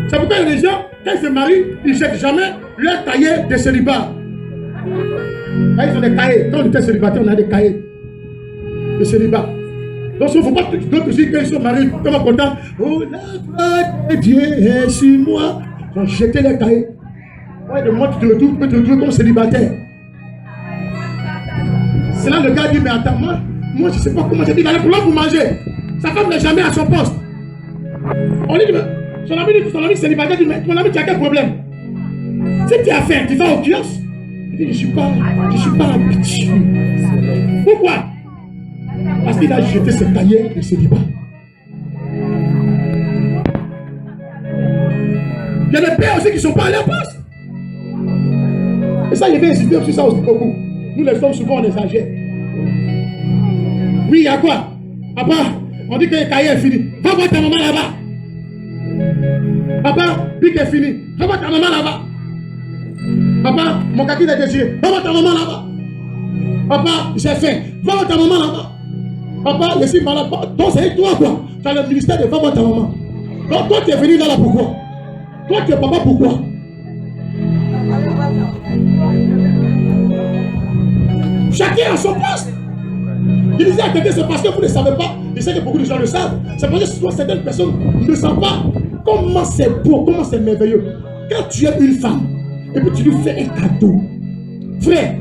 C'est pourquoi les gens, quand ils se marient, ils ne jettent jamais leur cahier de célibat. Quand ils ont des cahiers, quand on était célibataire, on a des cahiers de célibat. Donc, il ne faut pas d'autres aussi, quand ils sont mariés, comment content. Oh, la gloire de Dieu est sur moi. Ils ont jeté les cahiers. Ouais, de moi, tu peux te retrouver comme célibataire. C'est là le gars dit, mais attends, moi je ne sais pas comment j'ai dit, il a le problème pour manger. Sa femme n'est jamais à son poste. On lui dit, mais son ami célibataire dit, mais ton ami, tu as quel problème? Si tu as faim, tu vas au kiosque. Il dit, je ne suis pas habitué. Pourquoi? Parce qu'il a jeté ses cahiers de célibat. Il y a des pères aussi qui ne sont pas à leur poste. Et ça, il veut insister sur ça aussi beaucoup. Nous les femmes, souvent, on exagère. Oui, il y a quoi? Papa, on dit que le cahier est fini. Va voir ta maman là-bas. Papa, pique est fini. Va voir ta maman là-bas. Papa, mon kaki est désiré. Va voir ta maman là-bas. Papa, j'ai faim. Va voir ta maman là-bas. Papa, je suis malade. Donc, c'est toi quoi? Tu as le ministère de va voir ta maman. Donc, toi, tu es venu là pourquoi? Toi, tu es papa pourquoi? Chacun a son poste. Il disait à quelqu'un, c'est parce que vous ne savez pas. Je sais que beaucoup de gens le savent. C'est parce que certaines personnes ne savent pas comment c'est beau, comment c'est merveilleux. Quand tu es une femme, et puis tu lui fais un cadeau. Frère,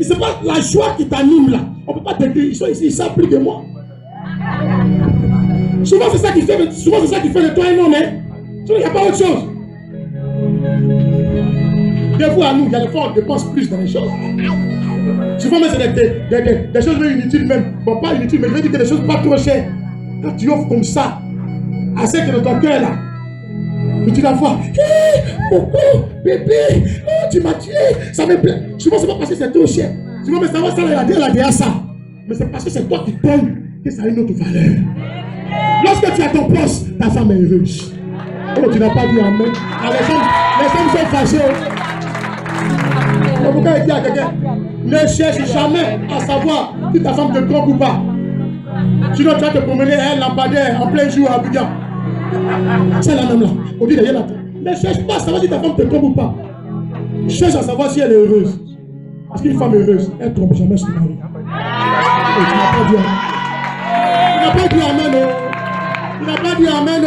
c'est pas la joie qui t'anime là. On ne peut pas te dire, ils sont ici, ils savent plus que moi. Souvent c'est ça qui fait de toi un homme. Il n'y a pas autre chose. Des fois à nous, il y a des fois on dépense plus dans les choses. Souvent même c'est des choses même inutiles même. Bon, pas inutiles, mais je veux dire que des choses pas trop chères. Quand tu offres comme ça, à celle qui est dans ton cœur là, et tu la vois, hey, Coco, bébé, oh, tu m'as tué, ça me plaît. Souvent c'est pas parce que c'est trop cher. Tu vas me savoir ça, elle a dit ça. Mais c'est parce que c'est toi qui donnes que ça a une autre valeur. Lorsque tu as ton poste, ta femme est heureuse. Oh, tu n'as pas dit amen. Ah, les femmes sont fâchées. Pourquoi il dit à quelqu'un, ne cherche jamais à savoir si ta femme te trompe ou pas. Sinon, tu vas te promener un lampadaire en plein jour à Abidjan. C'est la même là. On dit derrière la tête. Ne cherche pas à savoir si ta femme te trompe ou pas. Cherche à savoir si elle est heureuse. Parce qu'une femme heureuse, elle ne trompe jamais son mari. Tu n'as pas dit amen. Tu n'as pas dit amen. Tu n'as pas dit amen.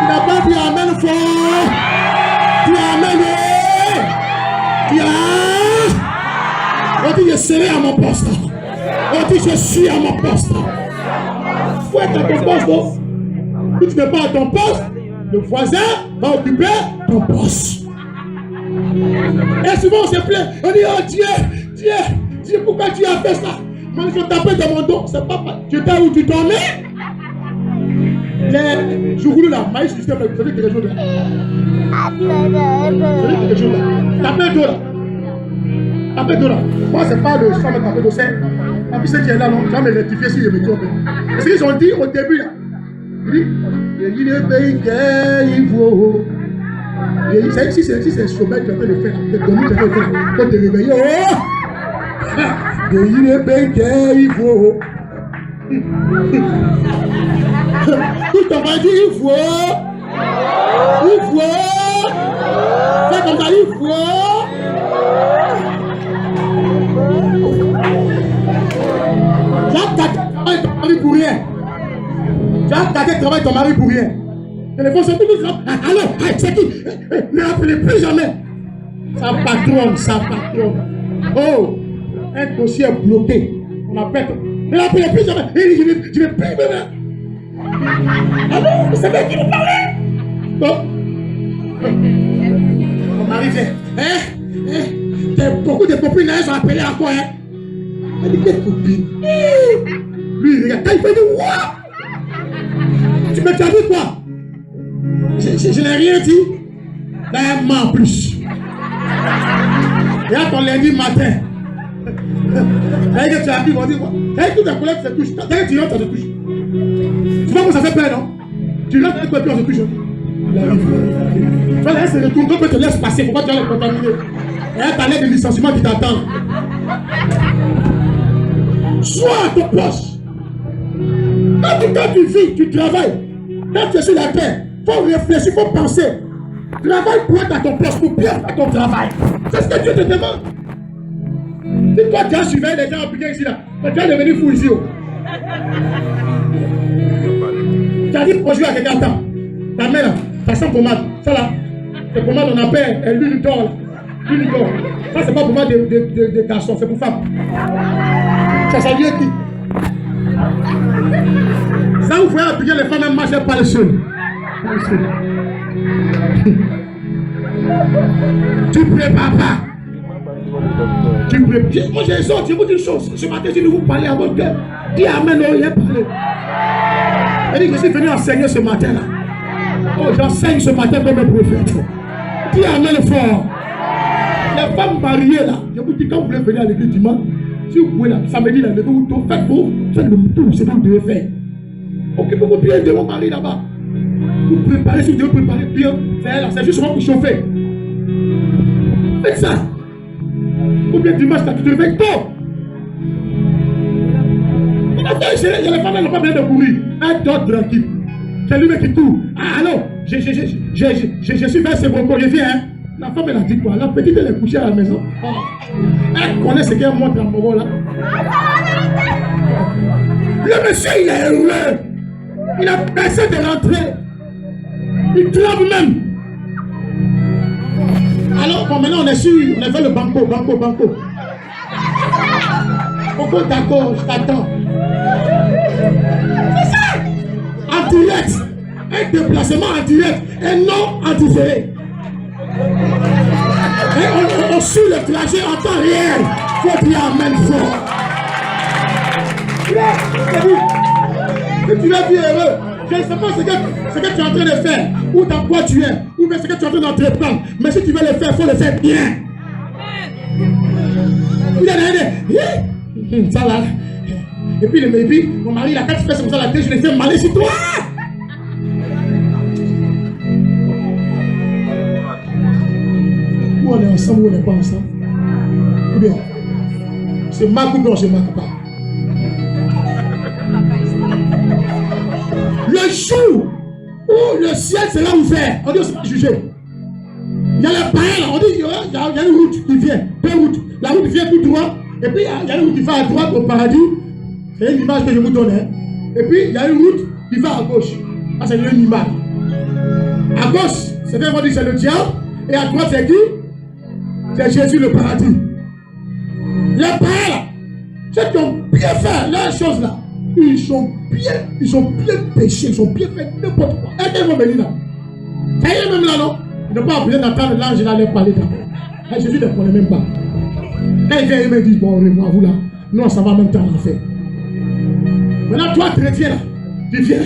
Tu n'as pas dit amen fort. Tu as amen. Tu as. On dit je serai à mon poste. On dit je suis à mon poste. Il faut être à ton poste. Donc. Si tu n'es pas à ton poste, le voisin va occuper ton poste. Et souvent on se plaint. On dit oh Dieu, pourquoi tu as fait ça? Moi je tapais dans mon dos. C'est pas tu étais où tu dormais. Les jougoulous là, maïs système, vous savez quelque chose là. Vous savez quelque chose là. Tapez d'eau là. Tapez d'eau là. Moi c'est pas le sang de taper d'eau, c'est la puissance qui est là, non. Tu vas me rectifier si je me trompe. C'est ce qu'ils ont dit au début là. Il est pays qu'il faut. Si c'est le sommeil que tu as fait de faire, tu as fait pour te réveiller. Il est pays qu'il faut. Tout le monde dit il faut. Il faut. Fais comme ça, il faut. Tu as gâté ton mari pour rien. Tu as gâté travail ton mari pour rien. Téléphone, c'est tout le temps. Allô, c'est qui? Ne rappelez plus jamais. Ça patronne. Oh, un dossier bloqué. On appelle. Ne rappelez plus jamais. Je ne vais plus venir. Allô, vous savez qui vous parlez? Bon. Mon mari fait. Beaucoup de copines là, sont appelées à quoi? Elle dit quelle copine? Lui, il regarde. Quand il fait du what? Tu me dis quoi? Je n'ai rien dit. D'un en plus. Et à ton lundi matin. Tu as dit, on dit quoi? Tous tes collègues se touchent. Tu rentres, ça se touche. Tu vois comment ça fait peur, non? Tu rentres avec toi, on se touche. Tu vois, là, c'est le tour. Donc, tu te laisses passer. Faut pas que tu vas le contaminer. Et un palais de licenciement qui t'attend. Sois à ton poste. Quand tu vis, tu travailles. Quand tu es sur la terre, il faut réfléchir, il faut penser. Travaille pour être à ton poste, pour bien faire ton travail. C'est ce que Dieu te demande. Si toi tu as surveillé les gens appliqués ici, là, tu vas devenir fou ici. Tu as dit bonjour à quelqu'un, attends. Ta main là, ça sent pommade. Ça là, c'est pommade, on appelle l'huile d'or. L'huile d'or. Ça, c'est pas pommade de garçon, c'est pour femme. Ça salue qui? Ça, vous pouvez appliquer les femmes, même marcher pas les seuls. Tu prépares pas. Moi j'ai sorti, je vous dis une chose. Ce matin, je vais vous parler à votre cœur. Dis amen, on y est parlé. Elle dit que je suis venu enseigner ce matin là. Oh, j'enseigne ce matin comme un prophète. Dis amen fort. Les femmes mariées là, je vous dis quand vous voulez venir à l'église dimanche, si vous pouvez là, samedi là, levez-vous tôt, faites-vous le tout, c'est ce que vous devez faire. Occupez-vous bien de vos maris là-bas. Vous préparez, si vous devez préparer bien, c'est juste pour chauffer. Faites ça. Ou bien dimanche, tu te réveilles tôt. Il y a les femmes qui n'ont pas besoin de courir. Un dort tranquille. C'est lui qui court. Ah, allô, je suis vers ce bonbon, je viens. Hein? La femme, elle a dit quoi? La petite, elle est couchée à la maison. Oh. Elle connaît ce qu'elle montre à Mogo là. Le monsieur, il est heureux. Il a pensé de rentrer. Il tremble même. Alors, bon, maintenant on est sûr, on a fait le banco. Pourquoi d'accord, je t'attends. C'est ça. En direct. Un déplacement en direct. Un non en différé. Et on suit le trajet en temps réel. Faut dire amen fort. Si tu es bien heureux, je ne sais pas ce que tu es en train de faire, ou dans quoi tu es, ou bien ce que tu es en train d'entreprendre. Mais si tu veux le faire, il faut le faire bien. Ça là. Et puis, mon mari, quand tu fais comme ça la tête, je le fais mal sur toi. Ou on est ensemble ou on n'est pas ensemble. Ou bien, c'est Marc ou bien c'est Marc pas. Le jour où le ciel sera ouvert, on dit on ne sera pas jugé. Il y a les païens, on dit il y a une route qui vient, deux routes. La route vient tout droit, et puis il y a une route qui va à droite au paradis. C'est une image que je vous donne. Hein. Et puis il y a une route qui va à gauche. Ah, c'est une image. À gauche, c'est vraiment dit c'est le diable, et à droite c'est qui? C'est Jésus le paradis. Les païens, ceux qui ont bien fait leurs choses là, ils ont bien péché, ils ont bien fait n'importe quoi. Et ils vont venir là. Ça y est même là, non? Ils n'ont pas besoin d'attendre l'ange là, leur parler d'abord. Et Jésus ne connaît même pas. Quand il vient, il me dit, bon, au revoir, vous là. Nous, on s'en va en même temps en enfer. Maintenant, toi, chrétien là, tu viens.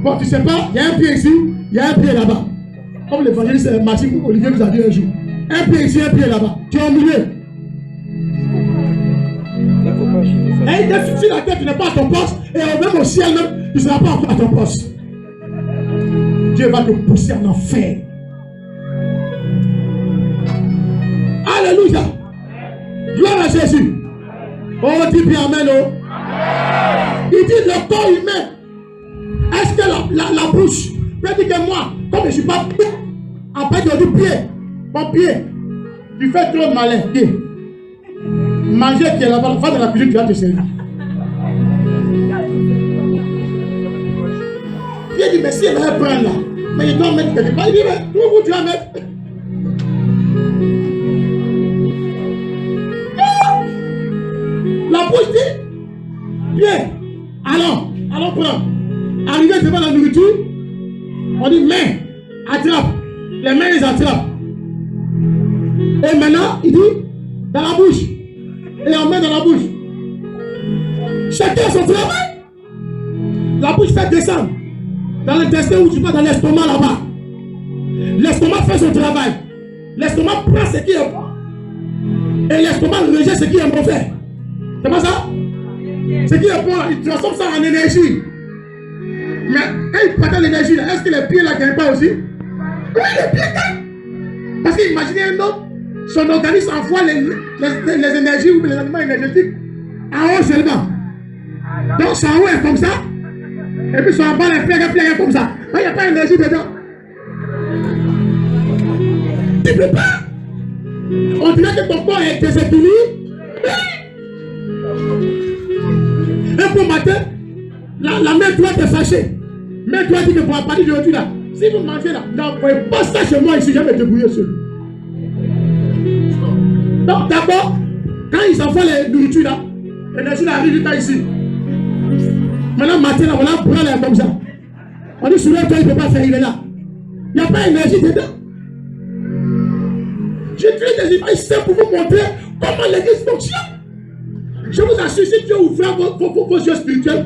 Bon, tu sais pas, il y a un pied ici, il y a un pied là-bas. Comme l'évangéliste Martin Olivier nous a dit un jour. Un pied ici, un pied là-bas. Tu es au milieu. Et il te fixe la tête, tu n'es pas à ton poste. Et même au ciel, même, tu ne seras pas encore à ton poste. Dieu va te pousser en enfer. Alléluia. Gloire à Jésus. Oh, dis bien amen. Oh. Il dit le corps humain. Est-ce que la bouche peut dire que moi, comme je ne suis pas pied, après tu as dit pied, mon pied, tu fais trop malin, pied. Manger qui est là-bas, la fin de la cuisine, tu vas te servir. Pierre dit, mais si elle va prendre là, mais il doit mettre quelque part. Il dit, mais où tu vas mettre? La bouche dit, bien, allons prendre. Arrivé devant la nourriture, on dit, main, attrape. Les mains, ils attrapent. Et maintenant, il dit, dans la bouche. Et on met dans la bouche. Chacun son travail. La bouche fait descendre. Dans l'intestin ou tu vas dans l'estomac là-bas. L'estomac fait son travail. L'estomac prend ce qui est bon. Et l'estomac rejette ce qui est mauvais. C'est pas ça? Ce qui est bon, il transforme ça en énergie. Mais quand il prend l'énergie, est-ce que les pieds là ne gagnent pas aussi? Oui, les pieds gagnent. Parce qu'imaginez un homme. Son organisme envoie les énergies ou les aliments énergétiques en haut seulement. Donc son haut est comme ça. Et puis son bas est plein comme ça. Il n'y a pas d'énergie dedans. Tu ne peux pas. On dirait que ton corps est déséquilibré. Et pour matin, la main droite est fâchée. Main droite dit que pour la partie de l'autre là, si vous mangez là, n'envoyez pas ça chez moi ici, je vais me débrouiller seul. Donc d'abord, quand ils envoient les nourritures là, l'énergie arrive jusqu'à ici. Maintenant, matin, là, voilà, prend les comme ça. On dit souvent, toi, il ne peut pas faire, il est là. Il n'y a pas d'énergie dedans. J'utilise des images simples pour vous montrer comment l'église fonctionne. Je vous assure, si Dieu ouvre vos yeux spirituels,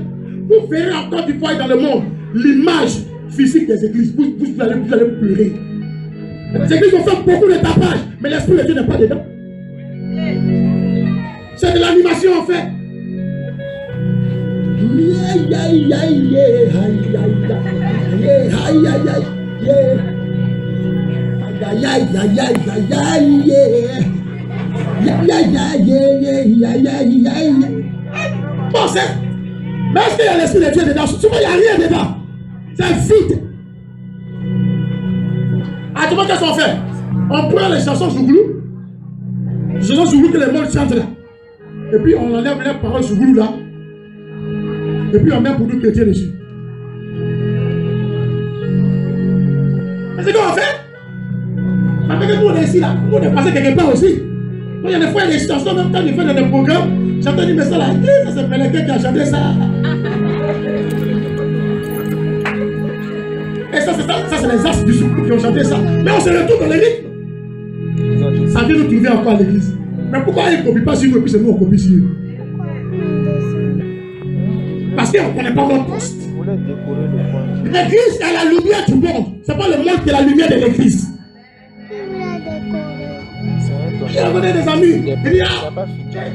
vous verrez encore du fois dans le monde l'image physique des églises. Vous allez pleurer. Les églises vont faire beaucoup de tapage, mais l'esprit de Dieu n'est pas dedans. C'est de l'animation en fait. Bon, c'est. Mais est-ce qu'il y a l'esprit de Dieu dedans? Souvent, il n'y a rien dedans. C'est vide. Ah, tu vois qu'est-ce qu'on fait? On prend les chansons Zouglou. Les chansons Zouglou que les mondes chantent là. Et puis on enlève les paroles Zouglou là. Et puis on met pour nous chrétiens dessus. Mais c'est quoi on fait? Parce que nous on est ici là. Nous on est passé quelque part aussi. Donc il y a des fois il y a des chansons, même quand ils font dans des programmes. J'entends dire mais ça là, ça c'est Péléquin qui a chanté ça. Et ça c'est les as du Zouglou qui ont chanté ça. Mais on se retrouve dans l'église. Ça vient nous trouver encore à l'église. Mais pourquoi ils ne copient pas sur nous et puis c'est nous on copie sur eux? Parce qu'on ne connaît pas notre poste. L'église est la lumière du monde. Ce n'est pas le monde qui est la lumière de l'église. Il revenait des amis. Il dit, ah,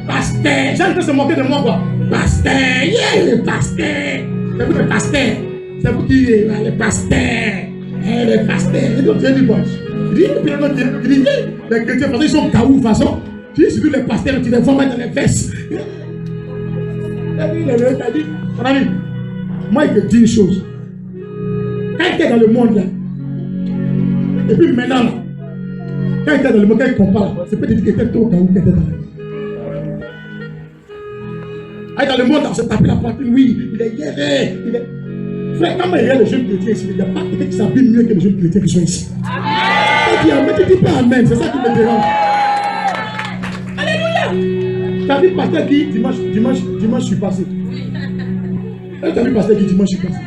pasteur. J'ai se moquer de moi, quoi. Pasteur, yeah, le pasteur. C'est vous le pasteur. C'est vous qui le pasteur. Le pasteur. Et donc, tu dis quoi? Il dit, les chrétiens, ils sont caoutchoucs de toute façon. Tu dis, surtout les pasteurs, tu les vois mettre dans les vestes. Il a dit, mon ami, moi, il te dit une chose. Quand il était dans le monde, là, et puis maintenant, là, quand il était dans le monde, quand il compare, c'est peut-être qu'il était trop caoutchouc qu'il était dans le monde. Ah, dans le monde, on se tapait la poitrine, oui, il est guéri, il est... Frère, quand il y a les jeunes chrétiens ici, il n'y a pas quelqu'un qui s'habille mieux que les jeunes chrétiens qui sont ici. Mais tu dis pas amen, c'est ça qui me dérange. Alléluia. Tu as vu le pasteur qui dimanche je suis passé. Tu as vu le pasteur qui dimanche je suis passé.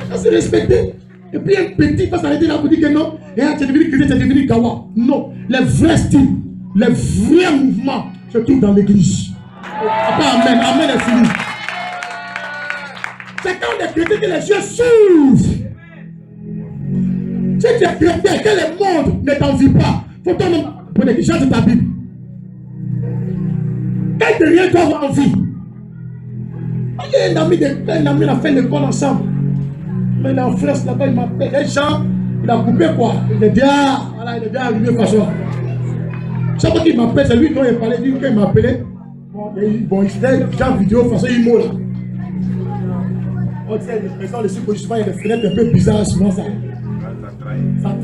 Ça c'est respecté. Et puis un petit va s'arrêter là pour dire que non, et tu es devenu chrétien, tu es devenu gawa. Non, les vrais styles, les vrais mouvements se trouvent dans l'église. Après amen, amen est fini. C'est quand on est chrétien que les yeux s'ouvrent. Si tu es chrétien, que le monde ne t'envie pas, faut que tu changes ta Bible. Quand tu rien doit avoir envie. Il y a un ami, on a fait l'école ensemble. Mais il est en France là-bas, il m'appelle. Les gens, il a coupé quoi. Il est déjà, voilà, il est déjà arrivé de façon. Chaque fois qu'il m'appelle, c'est lui dont il parlait, quand il m'appelait. Bon, il faisait genre vidéo façon IMO là. On dit l'expression, les suppositions, il y a des fenêtres un peu bizarres, souvent ça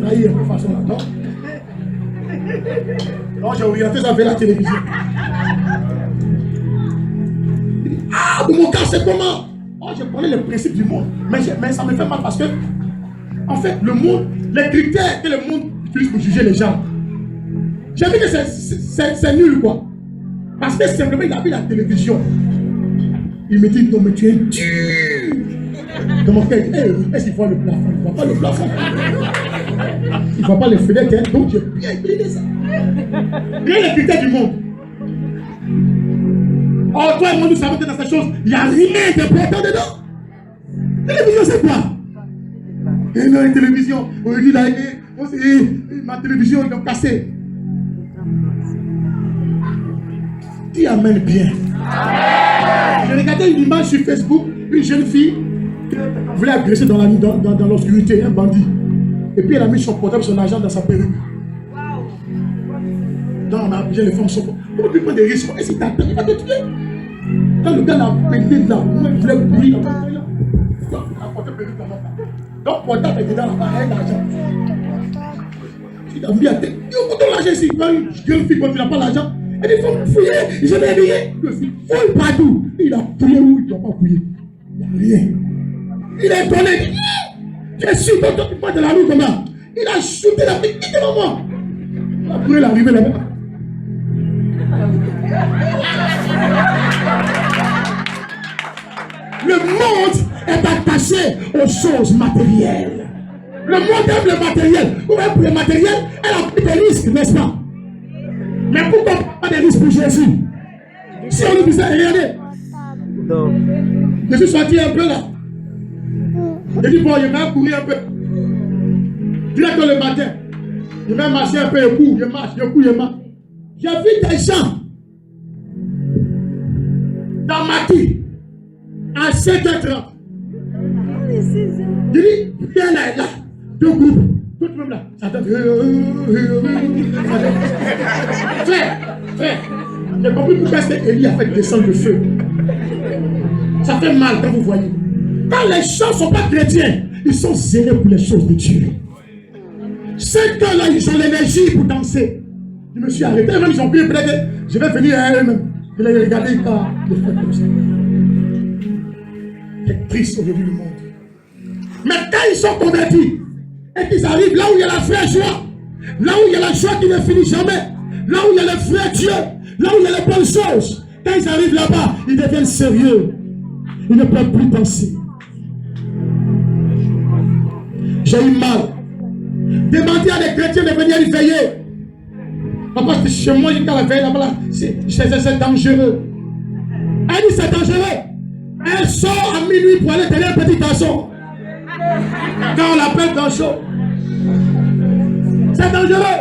trahit un peu façon là, non? Donc j'ai orienté ça vers la télévision. Il dit, ah, de mon cas, c'est comment? Oh, je connais le principe du monde. Mais ça me fait mal parce que, en fait, le monde, les critères que le monde utilise pour juger les gens, j'ai vu que c'est nul, quoi. Parce que simplement, il a vu la télévision. Il me dit, non, mais tu es dur. Dans mon cœur, est-ce qu'il voit le plafond? Il ne voit pas le plafond. Il ne voit pas les fenêtres. Hein? Donc, j'ai bien incliné ça. Rien les critères du monde. Oh, toi et moi, nous savons que dans ces choses, il n'y a rien d'important dedans. Télévision, c'est quoi? Et non, une télévision. On dit là, ma télévision, ils l'ont cassée. Dis amen bien. J'ai regardé une image sur Facebook, une jeune fille qui voulait agresser dans l'obscurité, un bandit. Et puis elle a mis son portable, son argent dans sa perruque. Donc on a obligé les femmes sont pas. Pourquoi tu prends des risques? Est-ce qu'il t'attend? Il va te tuer. Quand le gars l'a pété là, moi il voulait courir dans la perruque. Donc il a porté perruque là-bas. Donc portable est dedans là-bas, elle a l'argent. Il a mis à tête. Il a mis l'argent ici. Quand une jeune fille, quand tu n'as pas l'argent, elle dit, il faut me fouiller, je n'ai rien. Le fille fouille partout. Il a fouillé où il ne doit pas fouiller. Il n'y a rien. Il est étonné. Je suis dans le point de la rue comme ça. Il a shooté la petite de maman. Après, il est arrivé là-bas. Le monde est attaché aux choses matérielles. Le monde aime le matériel. Pour le matériel, elle a pris des risques, n'est-ce pas? Mais pourquoi pas des risques pour Jésus? Si on nous disait, regardez, je suis sorti un peu là. Je dis, bon, je vais courir un peu. Direct le matin, je vais marcher un peu, je cours, je marche, je cours, je marche. J'ai vu des gens dans ma vie à 7h30. Je dis, Pierre là est là, deux groupes. Tout le monde là, j'attends. Frère, j'ai compris pourquoi est-ce qu'Élie a fait descendre le feu. Ça fait mal quand vous voyez. Quand les gens ne sont pas chrétiens, ils sont zélés pour les choses de Dieu. Ces gars-là, ils ont l'énergie pour danser. Je me suis arrêté, même ils ont pris peut-être, je vais venir à eux-mêmes. Je vais regarder quand ils font comme ça. C'est triste aujourd'hui le monde. Mais quand ils sont convertis, et qu'ils arrivent là où il y a la vraie joie, là où il y a la joie qui ne finit jamais, là où il y a le vrai Dieu, là où il y a les bonnes choses, quand ils arrivent là-bas, ils deviennent sérieux. Ils ne peuvent plus danser. J'ai eu mal. Demandez à des chrétiens de venir y veiller. Papa, c'est chez moi, jusqu'à la veille là-bas, c'est dangereux. Elle dit c'est dangereux. Elle sort à minuit pour aller tenir un petit garçon. Quand on l'appelle dans le show, c'est dangereux.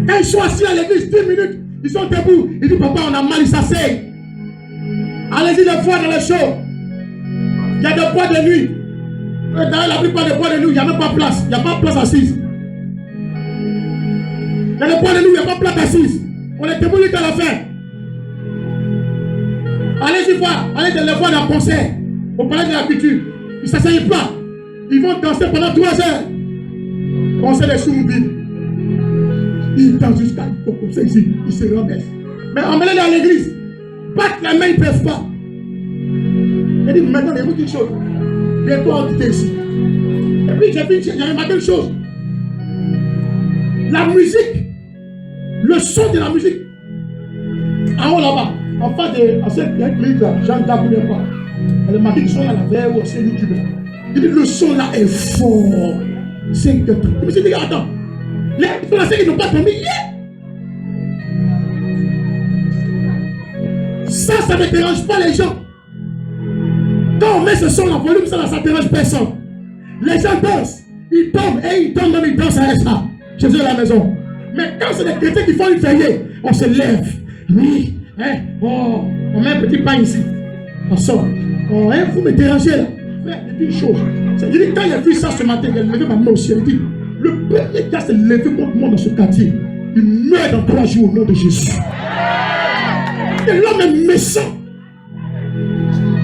Quand ils sont assis à l'église, 10 minutes, ils sont debout. Ils disent, papa, on a mal, ils s'asseyent. Allez-y les voir dans les shows. Il y a des bois de nuit. Dans la plupart des bois de nuit, il n'y a même pas place. Il n'y a pas de place assise. Il y a des bois de nuit, il n'y a pas de place assise. On est debout jusqu'à la fin. Allez-y voir. Allez les voir dans le concert. Au palais de la culture. Ils ne s'asseyent pas. Ils vont danser pendant 3 heures. Concert des Soumbi. Ils dansent jusqu'à comme ça ici. Ils se renversent. Mais emmenez-les dans l'église. Battre la main, ils ne peuvent pas. Il dit, maintenant, il y a une chose. Bientôt, on dit ici. Et puis, j'ai remarqué une chose. La musique, le son de la musique, en haut là-bas, en face de cette église là, Jean-Gabriel pas. Elle a marqué le son là, la veille ou c'est YouTube là. Il dit, le son là est fort. 5 de temps. Je me suis dit, attends, les Français qui n'ont pas tombé hier. Ça ne dérange pas les gens. Quand on met ce son en volume, ça ne dérange personne. Les gens dansent, ils tombent et ils tombent, même ils dansent à ça, chez eux à la maison. Mais quand c'est des chrétiens qui font une veillée, on se lève. Oui, hein, oh, on met un petit pain ici. On sort. Oh, hein, vous me dérangez là. Frère, il dit une chose. Il dit, quand il a vu ça ce matin, il a levé ma main au ciel. Il dit, le premier qui a se levé contre moi dans ce quartier, il meurt dans 3 jours au nom de Jésus. Et l'homme est méchant.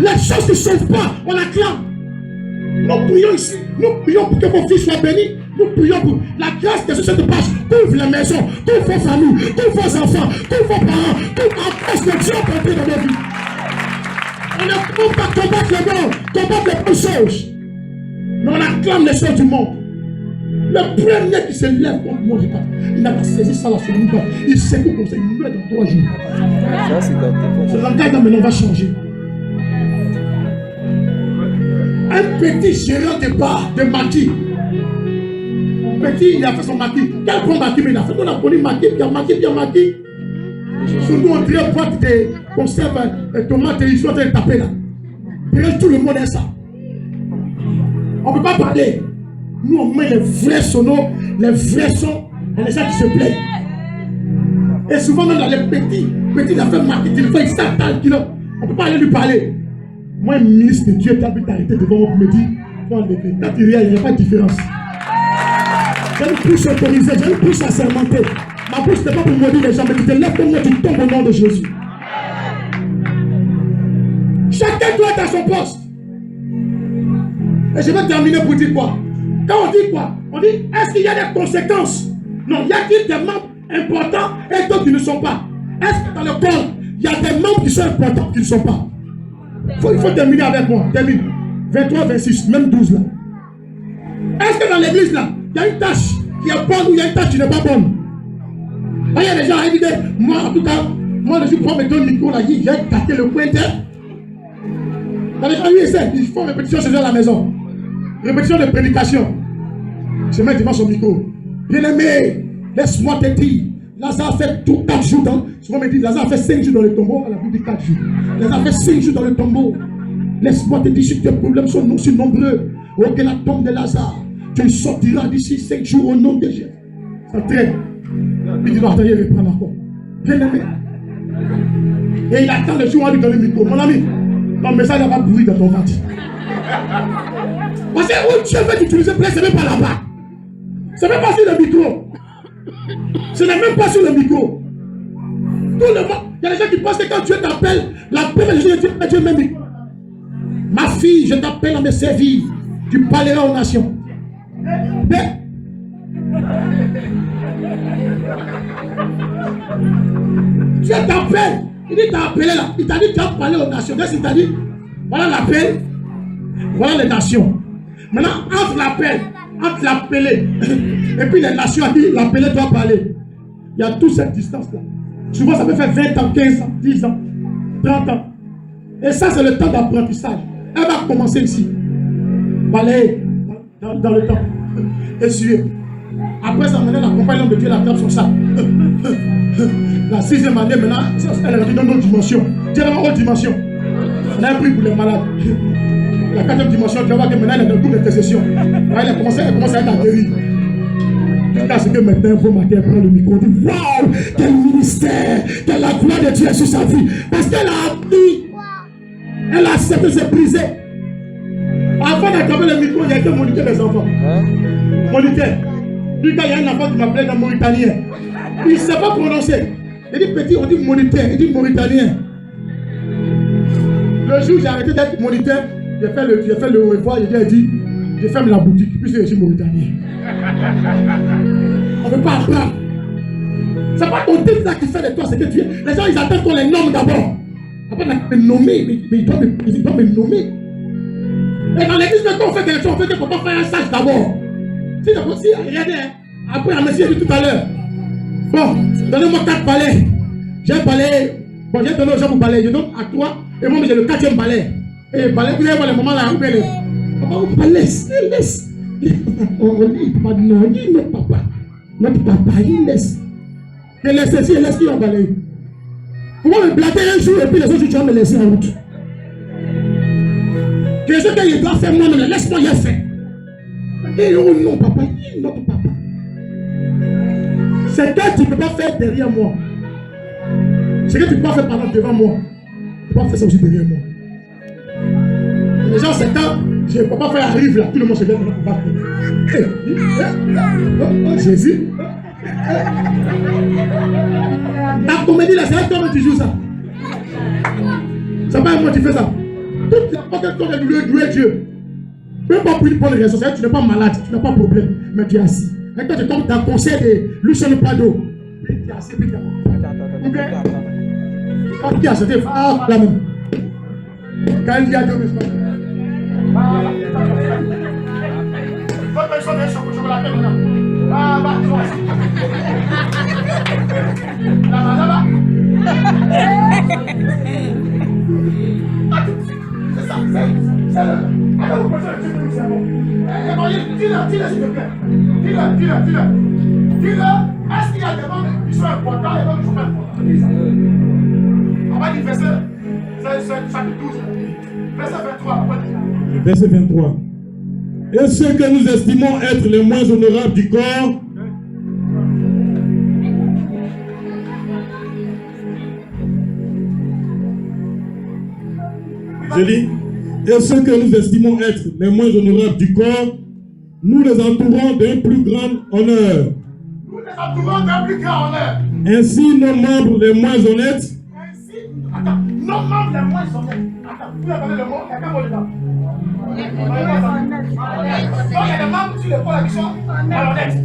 Les choses qui ne sauvent pas, on acclame. Nous prions ici. Nous prions pour que vos fils soient bénis. Nous prions pour la grâce de cette page. Couvre les maisons, couvre vos familles, couvre vos enfants, couvre vos parents, couvre en place de Dieu pour entrer dans nos vies. On ne peut pas combattre les morts, combattre les bonnes choses. Mais on acclame les choses du monde. Le premier qui se lève contre moi, il n'a pas saisi ça là sur le niveau. Il secoue comme ça, il meurt dans 3 jours. Ce langage là maintenant va changer. Un petit gérant de bar, de maquis. Petit, il a fait son maquis. Quel bon maquis il a fait? On a connu maquis, puis il y a maquis. Surtout on dirait boîte de conserve tomates et ils sont en train de taper là. Puis tout le monde est ça. On ne peut pas parler. Nous on met les vrais sonos, les vrais sons, et les gens qui se plaignent. Et souvent même dans les petits, il a fait marketing, il fait 100 kilos. On ne peut pas aller lui parler. Moi, un ministre de Dieu, tu as pu t'arrêter devant moi pour me dire, il faut enlever. Quand tu regardes, il n'y a pas de différence. J'ai une bouche autorisée, j'ai une bouche assermentée. Ma bouche, ce n'est pas pour maudire les gens, mais tu te lèves comme moi, tu tombes au nom de Jésus. Chacun doit être à son poste. Et je vais terminer pour dire quoi? Quand on dit quoi? On dit, est-ce qu'il y a des conséquences? Non, il y a des membres importants et d'autres qui ne sont pas. Est-ce que dans le corps, il y a des membres qui sont importants qui ne sont pas? Il faut terminer avec moi. Termine. 23, 26, même 12 là. Est-ce que dans l'église là, il y a une tâche qui est bonne ou il y a une tâche qui n'est pas bonne? Il y a des gens qui disent, moi en tout cas, moi je suis pour mettre le micro là, j'ai gâté le pointeur. Dans les familles, ils font répétition chez eux à la maison. Répétition de prédication. Je mets devant son micro. Bien-aimé, laisse-moi te dire. Lazare a fait tout 4 jours dans. Souvent me dit, Lazare a fait 5 jours dans le tombeau. À la Bible dit 4 jours. Lazare a fait 5 jours dans le tombeau. Laisse-moi te dire si tes problèmes sont aussi nombreux. Oh, que la tombe de Lazare, tu sortiras d'ici 5 jours au nom de Jésus. Ça traîne. Il dit, non, attends, il reprend encore. Bien-aimé. Et il attend le jour où on lui donne le micro. Mon ami, ton message n'a pas bruit dans ton ventre. Parce que où Dieu veut t'utiliser, ce n'est même pas là-bas. Ce n'est même pas sur le micro. Ce n'est même pas sur le micro. Tout le monde. Il y a des gens qui pensent que quand Dieu t'appelle, la première chose que Dieu m'a dit, ma fille, je t'appelle à me servir. Tu parleras aux nations. Mais, Dieu t'appelle. Il dit, t'as appelé là. Il t'a dit, tu as parlé aux nations. Qu'est-ce qu'il t'a dit? Voilà l'appel. Voilà les nations. Maintenant, entre l'appel, entre l'appelé, et puis les nations a dit, l'appelé doit parler. Il y a toute cette distance-là. Souvent, ça peut faire 20 ans, 15 ans, 10 ans, 30 ans. Et ça, c'est le temps d'apprentissage. Elle va commencer ici. Balayer dans le temps. Essuyer. Après ça, maintenant, la compagnie de Dieu la tape sur ça. La 6e année, maintenant, elle est dans notre dimension. Dieu est dans notre dimension. On a un prix pour les malades. La 4e dimension, tu vas voir que maintenant, elle est dans toute l'intercession. Elle commence à être guérie. Jusqu'à ce que maintenant, vos matin prend le micro, dit waouh, quel ministère, quelle la gloire de Dieu est sur sa vie. Parce qu'elle a appris, elle a accepté de se briser. Avant d'attraper le micro, il y a que moniteur des enfants. Moniteur. Puis quand il y a un enfant qui m'appelait dans Mauritanien, il ne sait pas prononcer. Il dit petit, on dit moniteur, il dit Mauritanien. Le jour où j'ai arrêté d'être moniteur, j'ai fait le revoir, il dit, je ferme la boutique, puisque je suis Mauritanien. On ne peut pas apprendre. Ce n'est pas ton titre qui fait de toi ce que tu es. Les gens, ils attendent qu'on les nomme d'abord. Après, on me nommer, mais ils doivent me nommer. Et dans l'église, quand on fait quelque chose, on fait qu'il ne faut pas faire un sage d'abord. Si c'est possible, regardez, après, la messieurs dit tout à l'heure. Bon, donnez-moi 4 balais. J'ai un balai. Bon, j'ai donné aux gens pour balai. Je donne à toi. Et moi, j'ai le 4e balai. Et balai, vous allez voir les moments là, où elle est. Papa, laisse. On dit, papa, non, on dit notre papa. Notre papa, il laisse. Et laisse ici, et laisse qui va balayer. Comment me blaguer un jour et puis les autres jours, tu vas me laisser en route. Que ce qu'il doit faire moi-même, laisse-moi y faire. Et oh non, papa, il est notre papa. C'est que tu ne peux pas faire derrière moi. C'est que tu peux pas faire pendant devant moi. Tu peux pas faire ça aussi derrière moi. Les gens, c'est quand je ne peux pas faire arrive là, tout le monde se lève pour battre. Jésus. Ta comédie là, c'est un toi qui joue ça. C'est pas moi qui fais ça. Toute la fois que tu as loué Dieu, même pas pour une bonne raison, c'est que tu n'es pas malade, tu n'as pas de problème, mais tu es assis. Et quand tu tombes dans le conseil de Luciano Prado, tu es assis, puis tu es assis. Quand tu es assis, tu es là même. Quand il dit à Dieu, mais c'est pas voilà. Votre personne est sur le chocolat maintenant. Ah, bah, tu vois. Là-bas. C'est ça, c'est là. Alors, vous pensez que tu es bon. Dis-le, s'il te plaît. Dis-le. Est-ce qu'il y a des membres qui sont importants et d'autres qui sont pas importants? On va dire verset 12. Verset 23. Verset 23. Et ceux que nous estimons être les moins honorables du corps, je lis, et ceux que nous estimons être les moins honorables du corps, nous les entourons d'un plus grand honneur. Nous les entourons d'un plus grand honneur. Ainsi, nos membres les moins honnêtes. Attends, nos membres les moins honnêtes. Attends, vous avez le mot, il y a qu'un mot dedans. Donc, il y a des membres sur les pôles qui sont malhonnêtes.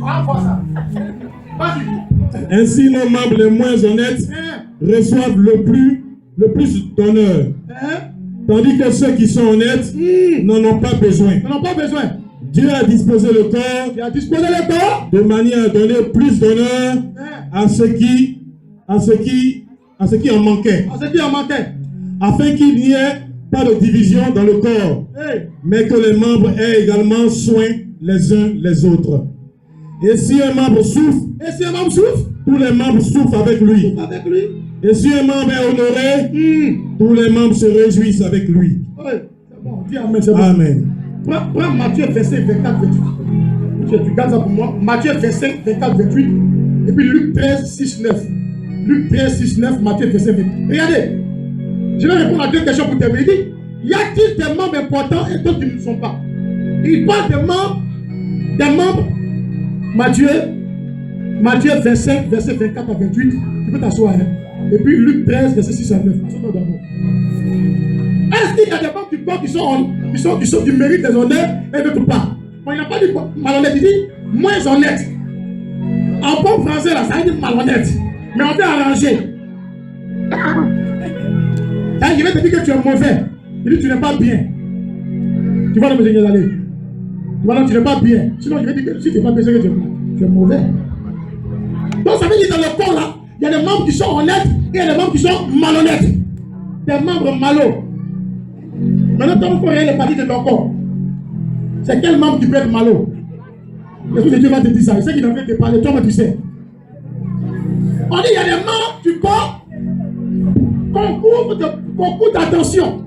On va voir ça. Vas-y. Ainsi, nos membres les moins honnêtes reçoivent le plus d'honneur. Tandis que ceux qui sont honnêtes n'en ont pas besoin. Dieu a disposé le corps de manière à donner plus d'honneur à ce qui en manquait. Afin qu'il n'y ait pas de division dans le corps, mais que les membres aient également soin les uns les autres. Et si un membre souffre, tous les membres souffrent avec lui. Et si un membre est honoré, tous les membres se réjouissent avec lui. C'est bon, dis amen, c'est bon. Amen. Prends Matthieu 25, 24, 28. Tu gardes ça pour moi. Matthieu 25, 24, 28. Et puis Luc 13, 6, 9. Luc 13, 6, 9, Matthieu 25, 28. Regardez. Je vais répondre à 2 questions pour terminer. Y a-t-il des membres importants et d'autres qui ne le sont pas? Il parle des membres. Matthieu 25, verset 24 à 28. Tu peux t'asseoir. Hein? Et puis Luc 13, verset 6 à 9. Assois-toi d'abord. Est-ce qu'il y a des membres du corps qui méritent des honneurs et d'autres pas? Bon, il n'a pas dit malhonnête, il dit moins honnête. En bon français, là, ça veut dire malhonnête. Mais on t'a arrangé. Il va te dire que tu es mauvais. Il dit que tu n'es pas bien. Tu vas me dire d'aller. Voilà, tu n'es pas bien. Sinon, je vais dire que si tu n'es pas bien, c'est que tu es mauvais. Donc, ça veut dire que dans le corps, là, il y a des membres qui sont honnêtes et il y a des membres qui sont malhonnêtes. Des membres malos. Maintenant, ton corps est les parties de ton corps. C'est quel membre qui peut être malo? Est-ce que Dieu va te dire ça? Il sait qu'il en fait te parler, toi, tu sais. On dit qu'il y a des membres du corps qu'on couvre d'attention.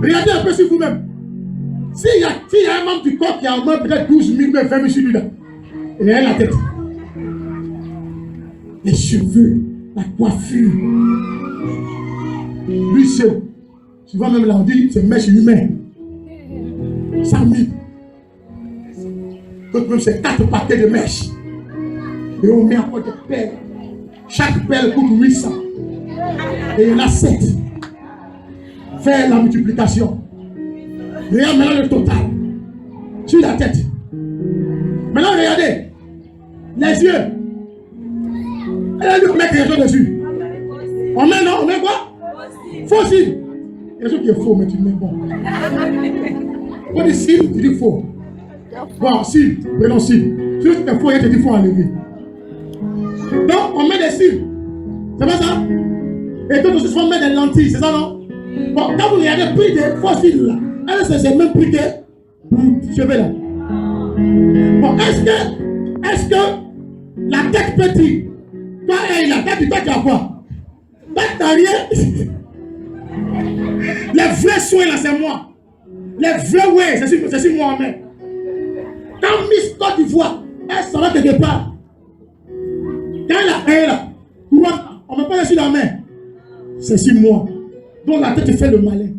Regardez un peu sur vous-même. S'il y a un membre du corps qui a au moins peut-être 12 000, 20 000 sur lui là, il a la tête. Les cheveux, la coiffure. Lui seul. Souvent même là on dit c'est mèche humain. 100 000. D'autres même c'est 4 paquets de mèches. Et on met encore des pelles. Chaque pelle coûte 800. Et il y en a 7. Faire la multiplication. Regarde maintenant le total. Sur la tête. Maintenant regardez. Les yeux. Et on met quelque chose dessus. On met non? On met quoi? Fossile. Il y a quelque chose qui est faux, mais tu mets bon. On dit cils, tu dis faux. Bon, cils, prenons cils. Si tu es faux, il te dit faut enlever. Donc, on met des cils. C'est pas ça? Et d'autres aussi, on met des lentilles, c'est ça non? Bon, quand vous regardez plus des fossiles là, c'est même plus que cheveux là. Bon, est-ce que la tête petite, toi et la tête, toi tu as quoi? Toi tu n'as rien. Les vrais soins là, c'est moi. Les vrais ouais, c'est sur moi en main. Quand Miss Côte d'Ivoire, elle s'en va quelque part. Quand elle est là, on ne peut pas laisser la main. C'est sur moi. Donc la tête fait le malin.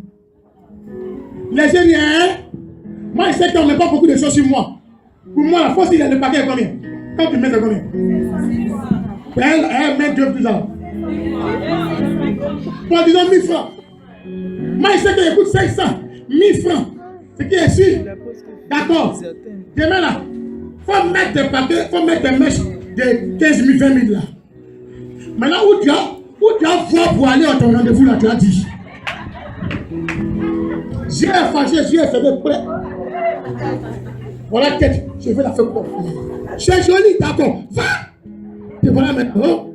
Les génies, moi je sais qu'on ne met pas beaucoup de choses sur moi. Pour moi, la force, il a le paquet est combien? Quand tu mets, c'est combien? Elle met 2 plus là. Bon, disons 1000 francs. Moi je sais qu'il coûte 500. 1000 francs. Ce qui est sûr. D'accord. Demain là, il faut mettre des paquets, il faut mettre des mèches de 15 000, 20 000 là. Maintenant, où tu as voir pour aller à ton rendez-vous là, tu as dit. J'ai fâché, j'ai fait prêt. Voilà tête, je vais la faire quoi? C'est joli, d'accord. Va! Et voilà maintenant.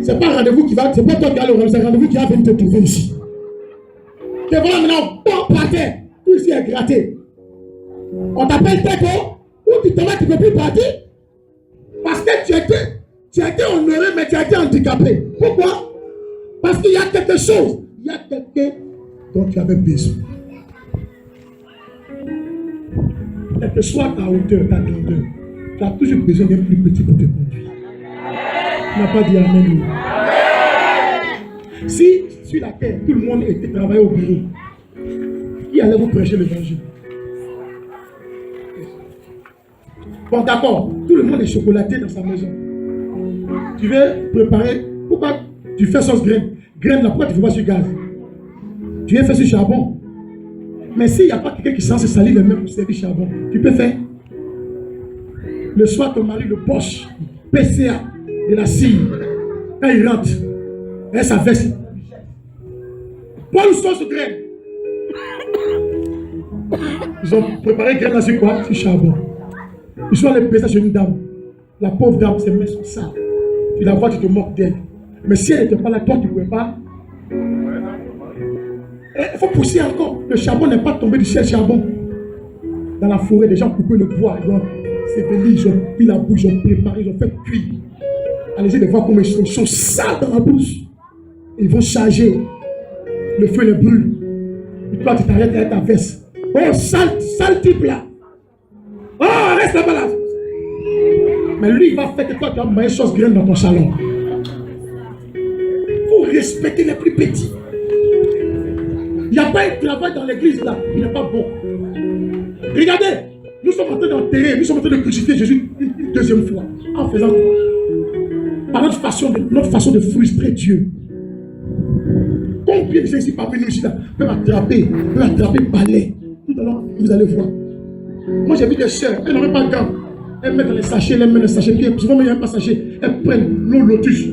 C'est pas un rendez-vous qui va, c'est pas toi qui as le rendez-vous, c'est un rendez-vous qui va venir te trouver ici. Et voilà maintenant, bon parterre, tout ici est gratté. On t'appelle Teko, ou tu te mets, tu ne peux plus partir. Parce que tu étais honoré, mais tu as été handicapé. Pourquoi? Parce qu'il y a quelque chose. Il y a quelqu'un dont tu avais besoin. Quelle que soit ta hauteur, ta grandeur, tu as toujours besoin d'un plus petit pour te conduire. Tu n'as pas dit amen. Si sur la terre, tout le monde était travaillé au bureau, qui allait vous prêcher l'évangile? Bon, d'accord, tout le monde est chocolaté dans sa maison. Tu veux préparer, pourquoi tu fais sauce graine? Graine là, pourquoi tu ne fais pas sur gaz? Tu veux faire sur charbon. Mais s'il n'y a pas quelqu'un qui sent se salir les mains pour servir charbon, tu peux faire. Le soir, ton mari, le Bosch, PCA, de la cire, quand il rentre, et sa veste. Paul sauce graine. Ils ont préparé graine là sur quoi? Sur charbon. Ils sont allés peser sur une dame. La pauvre dame, ses mains sont sales. Tu la vois, tu te moques d'elle. Mais si elle n'était pas là, toi, tu ne pouvais pas. Il faut pousser encore. Le charbon n'est pas tombé du ciel charbon. Dans la forêt, les gens coupaient le bois. Ils ont sévélé, ils ont pris la bouche, ils ont préparé, ils ont fait cuire. Allez-y de voir comment ils sont sales dans la bouche. Ils vont charger. Le feu les brûle. Et toi, tu t'arrêtes avec ta veste. Oh, sale type là. Oh, reste là-bas là. Mais lui, il va faire que toi, tu as une chose graine dans ton salon. Il faut respecter les plus petits. Il n'y a pas un travail dans l'église là. Il n'est pas bon. Regardez, nous sommes en train d'enterrer, nous sommes en train de crucifier Jésus une deuxième fois. En faisant quoi? Par notre façon de frustrer Dieu. Combien de gens ici parmi nous ici là peuvent attraper balai. Tout à l'heure, vous allez voir. Moi j'ai vu des sœurs, elles n'auraient pas de gants. Elles mettent dans les sachets, elles mettent dans les sachets. Puis souvent, il n'y a pas de sachet. Elles prennent l'eau lotus.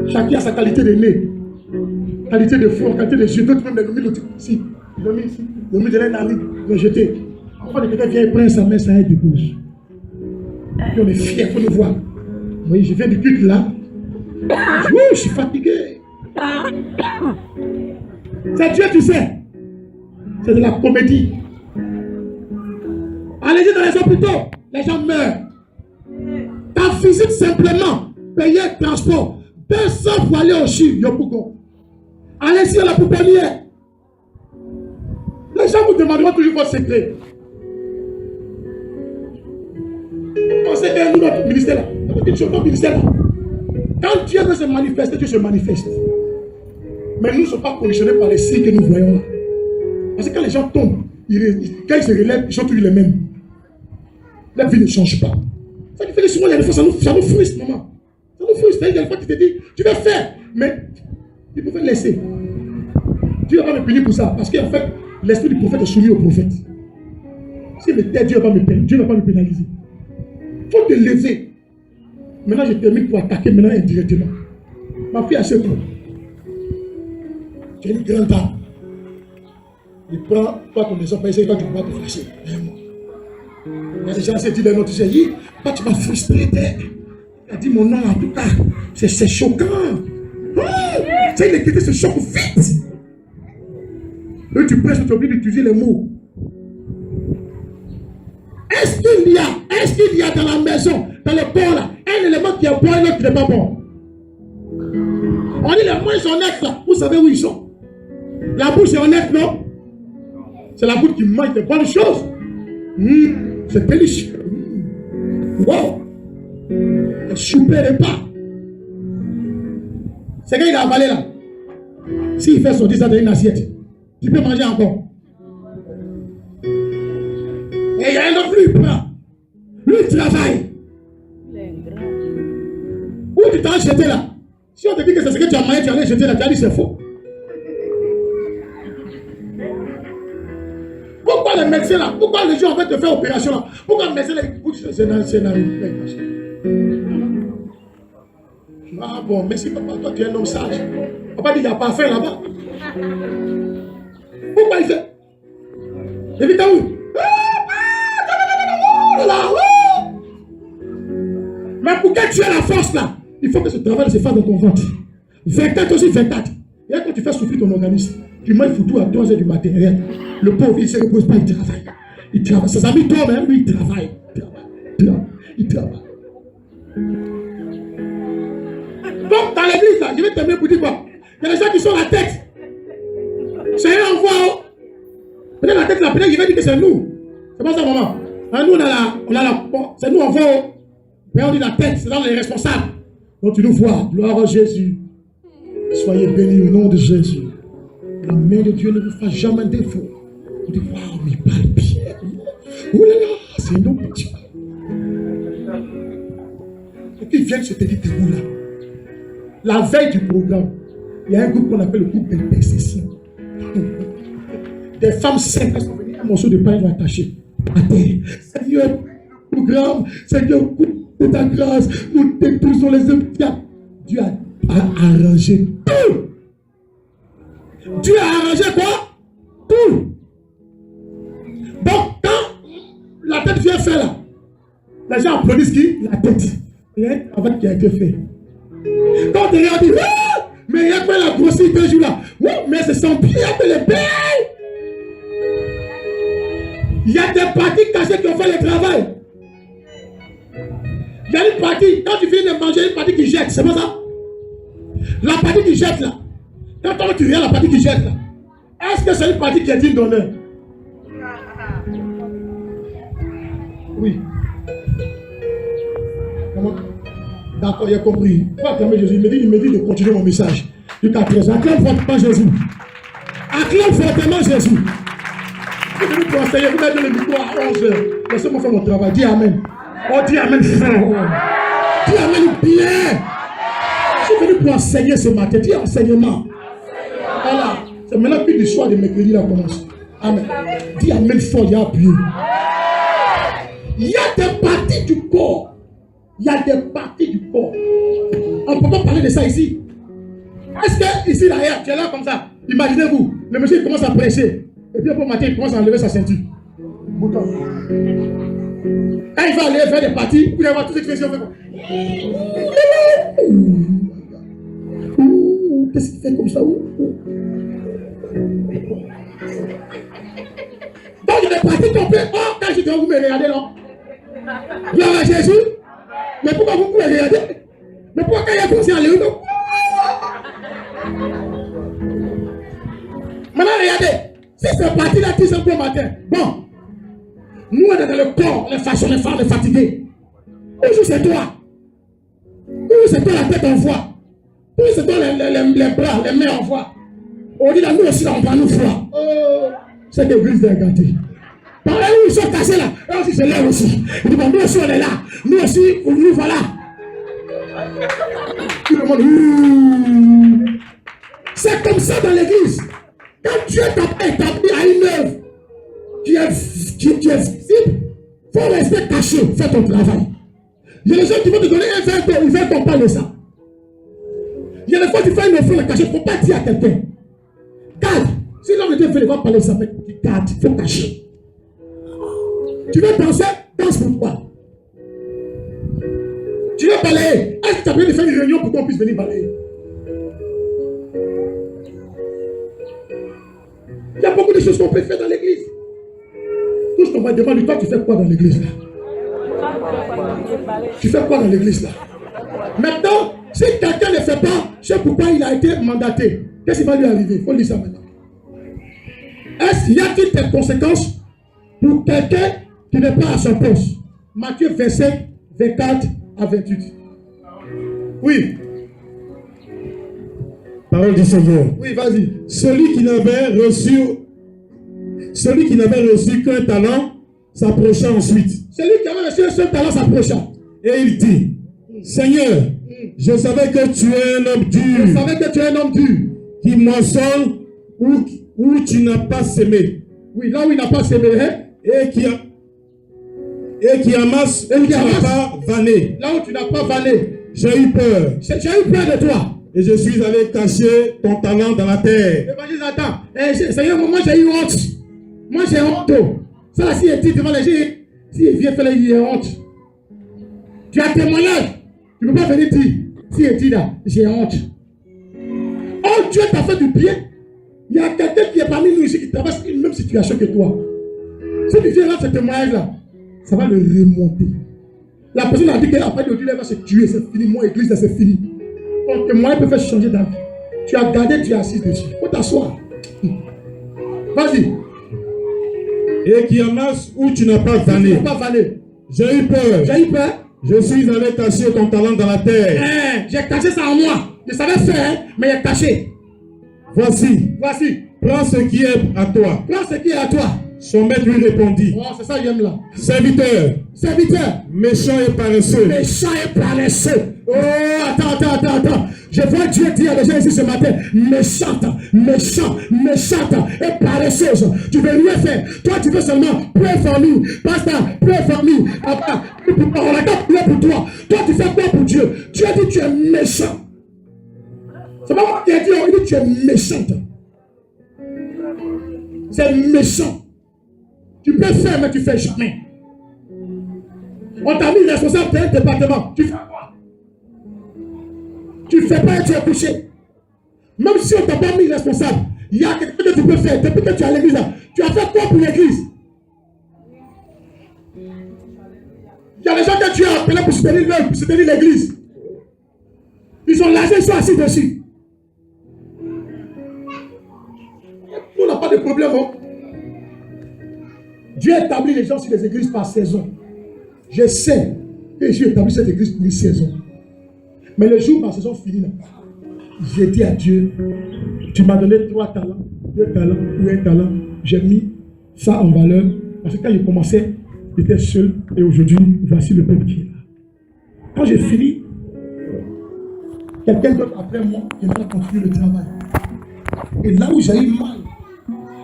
Chacun a sa qualité de nez, qualité de four, qualité de yeux. D'autres même les nommés lotus. Si, ils l'ont mis ici, ils l'ont mis de la narine, ils l'ont jeté. Enfin, quelqu'un vient et prend sa main, ça aide de bouche. Puis on est fiers, il faut nous voir. Vous voyez, je viens du culte là. Je suis fatigué. C'est Dieu, tu sais. C'est de la comédie. Allez-y dans les hôpitaux, les gens meurent. Ta visite simplement, payer le transport, 200 pour aller au Chine, Yopougon. Allez-y à la pouponnière. Les gens vous demanderont toujours votre secret. On sait que nous, notre ministère là, notre ministère là, quand Dieu veut se manifester, Dieu se manifeste. Mais nous ne sommes pas conditionnés par les signes que nous voyons là. Parce que quand les gens tombent, quand ils se relèvent, ils sont toujours les mêmes. La vie ne change pas. Ça fait que souvent, il y a des fois, ça nous frustre, maman. Ça nous frustre. Il y a des fois, tu te dis, tu vas faire, mais il pouvait laisser. Dieu va pas me punir pour ça. Parce qu'en fait, l'esprit du prophète est soumis au prophète. Si me tais, Dieu ne va pas me pénaliser. Il faut te lever. Maintenant, je termine pour attaquer maintenant indirectement. Ma fille a 7 ans. Tu es une grande dame. Il prend toi ton maison, essaye toi tu ne peux pas te fâcher. Il y a des gens qui se disent d'un autre, tu dis, toi tu m'as frustré. Il a dit mon nom en tout cas, c'est choquant. C'est une écriture, se choque vite. Là tu presses, tu es obligé d'utiliser les mots. Est-ce qu'il y a dans la maison, dans le port là, un élément qui est bon et l'autre qui n'est pas bon? On dit les moins honnêtes là, vous savez où ils sont? La bouche est honnête, non? C'est la bouche qui mange de bonnes choses. C'est délicieux. Wow! Un super repas. C'est quand il a avalé là. S'il fait sortir ça dans une assiette, tu peux manger encore. Et il y a un autre, lui, il prend. Lui, il travaille. Où tu t'as jeté là? Si on te dit que c'est ce que tu as mangé, tu allais jeter là, tu as dit c'est faux. Pourquoi les médecins là? Pourquoi les gens en fait te faire opération là? Pourquoi les médecins là? C'est dans ah bon, merci papa, toi tu es un homme sage. Papa dit qu'il n'y a pas faim là-bas. Pourquoi il fait? Et vite où? Mais pour que tu aies la force là, il faut que ce travail se fasse dans ton ventre. 24 aussi 24. Et quand tu fais souffrir ton organisme, tu manges foutu à 3 h du matin. Le pauvre, il ne se repose pas, il travaille. Il travaille. Ses amis tombent, hein, lui, il travaille. Il travaille. Donc, dans l'église, là, je vais terminer pour dire quoi? Il y a des gens qui sont la tête. C'est un envoi. Peut-être la tête, là, peut-être qu'il va dire que c'est nous. C'est pas ça, maman. Hein, nous, on a la. Bon, c'est nous, on voit. Mais on dit la tête, c'est dans les responsables. Donc, tu nous vois. Gloire à Jésus. Soyez bénis au nom de Jésus. La main de Dieu ne vous fasse jamais défaut. Vous dites, waouh, mais il parle bien. Oh là là, c'est un homme de Dieu. Et puis, ils viennent se tenir debout là. La veille du programme, il y a un groupe qu'on appelle le groupe d'intercession. Des femmes saintes sont venues, un morceau de pain vont attacher à terre. Seigneur, programme, Seigneur, coupe de ta grâce, nous détruisons les œuvres. Dieu a arrangé tout. Dieu a arrangé quoi? Tout. Donc, quand la tête vient faire là, les gens applaudissent qui? La tête. Il y a un travail qui a été fait. Quand on regarde, ah, mais il y a quoi la grossir 2 jours là? Oui, mais c'est son pied que les belles. Il y a des parties cachées qui ont fait le travail. Il y a une partie, quand tu finis de manger, une partie qui jette, c'est pas ça? La partie qui jette là, quand tu regardes la partie qui jette là, est-ce que c'est une partie qui est digne d'honneur? Oui. Comment? D'accord, il a compris. Pas acclamer Jésus. Il me dit de continuer mon message. Jusqu'à 13 ans. Acclame fortement Jésus. Acclame fortement Jésus. Je vais vous conseiller, vous mettez le micro à 11 h. Laissez-moi faire mon travail. Dis Amen. Oh, dis Amen fort. Dis Amen bien. Je suis venu pour enseigner ce matin. Dis enseignement. Voilà. C'est maintenant que le soir de mercredi là commence. Amen. Dis Amen fort, il y a appuyé. Il y a des parties du corps. Il y a des parties du corps. On ne peut pas parler de ça ici. Est-ce que ici, derrière, tu es là comme ça? Imaginez-vous, le monsieur il commence à prêcher. Et puis après matin, il commence à enlever sa ceinture. Bouton. Quand il va aller faire des parties, vous allez voir toutes les questions. Qu'est-ce qu'il fait comme ça? Donc il est parti tomber. Oh, quand je dis, vous me regardez là. Gloire à Jésus. Mais pourquoi vous pouvez regarder? Mais pourquoi quand il y a commencé à aller maintenant regardez. Si c'est parti là, tu sais un peu matin. Bon, nous on est dans le corps, les fâchés, les femmes, les fatigués. Toujours c'est toi. Toujours c'est toi la tête en voix. Toujours c'est toi les bras, les mains en voix. On dit là, nous aussi là, on prend nous froid. Oh, cette église est gâtée. Par là où ils sont cassés là, eux aussi c'est là aussi. Ils disent, bon, nous aussi on est là. Nous aussi, nous voilà. Tout le monde, c'est comme ça dans l'église. Quand Dieu t'a établi à une œuvre qui est visible, il faut rester caché, fais ton travail. Il y a des gens qui vont te donner un verre d'eau, ils veulent qu'on parle de ça. Il y a des fois que tu fais une offrande cachée, il ne faut pas dire à quelqu'un. Garde. Si l'homme de Dieu veut, il va parler de ça, mais garde, il faut cacher. Tu veux danser, danse pour toi. Tu veux balayer. Est-ce que tu as besoin de faire une réunion pour qu'on puisse venir balayer? Il y a beaucoup de choses qu'on peut faire dans l'église. Tout ce qu'on va demander, toi, tu fais quoi dans l'église là? Tu fais quoi dans l'église là? Maintenant, si quelqu'un ne fait pas, je sais pourquoi il a été mandaté. Qu'est-ce qui va lui arriver? Il faut lire ça maintenant. Est-ce qu'il y a-t-il des conséquences pour quelqu'un qui n'est pas à son poste? Matthieu 27, 24 à 28. Oui. Parole du Seigneur. Oui, vas-y. Celui qui n'avait reçu qu'un talent s'approcha ensuite. Celui qui avait reçu un seul talent s'approcha. Et il dit, Seigneur, je savais que tu es un homme dur. Je savais que tu es un homme dur. Qui moissonne où tu n'as pas semé. Oui, là où il n'a pas semé. Hein? Et qui amasse où tu n'as pas vanné. Là où tu n'as pas vanné. J'ai eu peur. J'ai eu peur de toi. Et je suis allé cacher ton talent dans la terre. Évangile, attends. Seigneur, moi j'ai eu honte. Moi j'ai honte. Ça là, si il dit devant les gens, si il vient faire il a honte. Tu as témoignage. Tu ne peux pas venir dire. Si il dit là, j'ai honte. Oh, Dieu t'a fait du bien. Il y a quelqu'un qui est parmi nous ici qui traverse une même situation que toi. Si tu viens là, ce témoignage-là, ça va le remonter. La personne a dit qu'après de Dieu, elle va se tuer, c'est fini. Mon église, là, c'est fini. Ton témoignage peut faire changer ta vie. Tu as gardé, tu es assis dessus. Il faut t'asseoir. Vas-y. Et qui amasse où tu n'as pas vanné. Tu n'as pas vanné. J'ai eu peur. J'ai eu peur. Je suis allé cacher ton talent dans la terre. J'ai caché ça en moi. Je savais faire, mais j'ai caché. Voici. Prends ce qui est à toi. Prends ce qui est à toi. Son maître lui répondit. Oh, c'est ça que j'aime là. Serviteur. Méchant et paresseux. Oh, attends. Je vois Dieu dire à des gens ici ce matin, méchante et paresseuse. Tu veux rien faire. Toi, tu veux seulement pray for me. Pasteur, pray for me. On attend prier pour toi. Toi, tu fais quoi pour Dieu? Dieu dit tu es méchant. C'est pas moi qui ai dit, il dit tu es méchante. C'est méchant. Tu peux faire, mais tu ne fais jamais. On t'a mis responsable d'un département. Tu fais quoi? Tu ne fais pas et tu es couché. Même si on ne t'a pas mis responsable, il y a quelque chose que tu peux faire. Depuis que tu es à l'église, tu as fait quoi pour l'église? Il y a des gens que tu as appelés pour soutenir l'église. Ils sont lâchés, ils sont assis dessus. On n'a pas de problème. Hein? Dieu établit les gens sur les églises par saison. Je sais que Dieu établit cette église pour une saison. Mais le jour où ma saison finit, j'ai dit à Dieu, tu m'as donné 3 talents, 2 talents ou 1 talent. J'ai mis ça en valeur. Parce que quand j'ai commencé, j'étais seul. Et aujourd'hui, voici le peuple qui est là. Quand j'ai fini, quelqu'un d'autre après moi, il va continuer le travail. Et là où j'ai eu mal,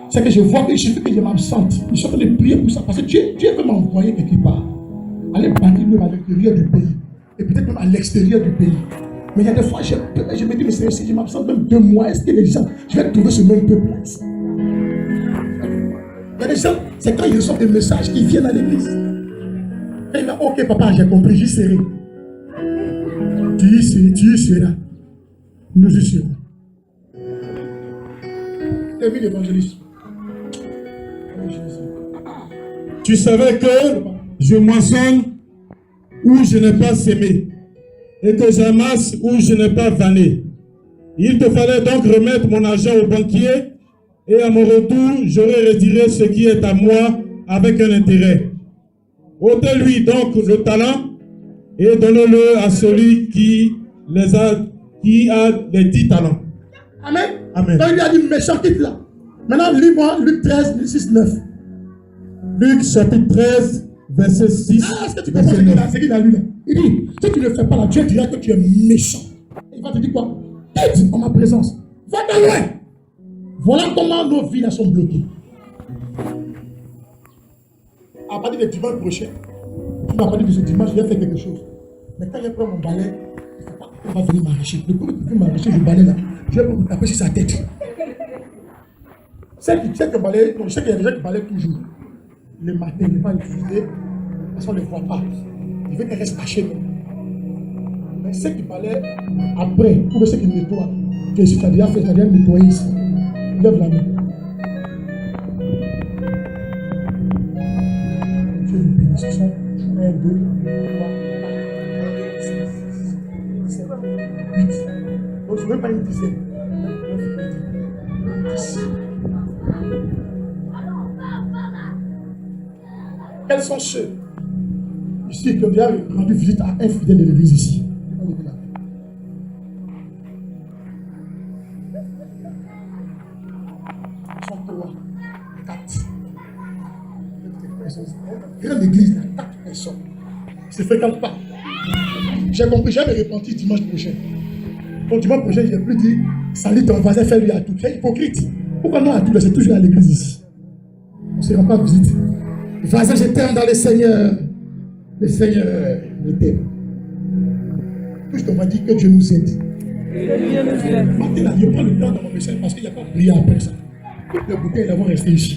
c'est que je vois que je m'absente. Je suis en train de prier pour ça. Parce que Dieu veut m'envoyer quelque part. Aller bâtir même à l'intérieur du pays. Et peut-être même à l'extérieur du pays. Mais il y a des fois, je me dis, mais Seigneur, si je m'absente même 2 mois, est-ce que les gens, je vais trouver ce même peuple là? Il y a des gens, c'est quand ils reçoivent des messages qu'ils viennent à l'église. Et ils disent, ok papa, j'ai compris, j'y serai. Tu y seras. Nous y serons. Termine l'évangéliste. Tu savais que je moissonne où je n'ai pas semé et que j'amasse où je n'ai pas vanné. Il te fallait donc remettre mon argent au banquier et à mon retour, j'aurai retiré ce qui est à moi avec un intérêt. Ôtez-lui donc le talent et donnez-le à celui qui a les 10 talents. Amen. Amen. Donc il lui a dit méchant, quitte là. Maintenant, lis-moi Luc 13, 6, 9. Luc chapitre 13, verset 6. Ah, est-ce que tu comprends ce qu'il a lu là? Il dit, si tu ne le fais pas là, Dieu dira que tu es méchant. Il va te dire quoi? Quitte en ma présence. Va-t'en loin. Voilà comment nos vies là sont bloquées. À partir de dimanche prochain, tu m'as pas dit que ce dimanche, je vais faire quelque chose. Mais quand je prends mon balai, il ne faut pas qu'on va venir m'arracher. Le premier qui veut m'arracher le balai là, je vais me taper sur sa tête. Celle qui sait que balai, je sais qu'il y a des gens qui balaient toujours. Le matin, il ne va pas l'utiliser parce qu'on ne le voit pas. Il veut qu'elle reste cachée. Mais ceux qui balaient après, pour ceux qui nettoient, que si tu as déjà fait, tu as déjà nettoyé ici. Lève la main. Dieu nous bénisse. Ce sont 1, 2, 3, 4, 5, 6, 7, 8. Donc ce n'est même pas une dizaine. 10. Quels sont ceux ici qui ont déjà rendu visite à un fidèle de l'église ici? Ils sont 3, 4. Grande église, 4 personnes. Ils ne se fréquentent pas. J'ai compris, j'ai me repenti dimanche prochain. Donc dimanche prochain, je n'ai plus dit salut ton voisin, fais-lui à tout. C'est hypocrite. Pourquoi non à tout? C'est toujours à l'église ici. On ne se rend pas visite. Voisin, je t'aime dans le Seigneur. Le Seigneur, je t'aime. Tout on va dire que Dieu nous aide. Maintenant, je prends le temps dans mon message parce qu'il n'y a pas de prière après ça. Toutes les bouteilles vont rester ici.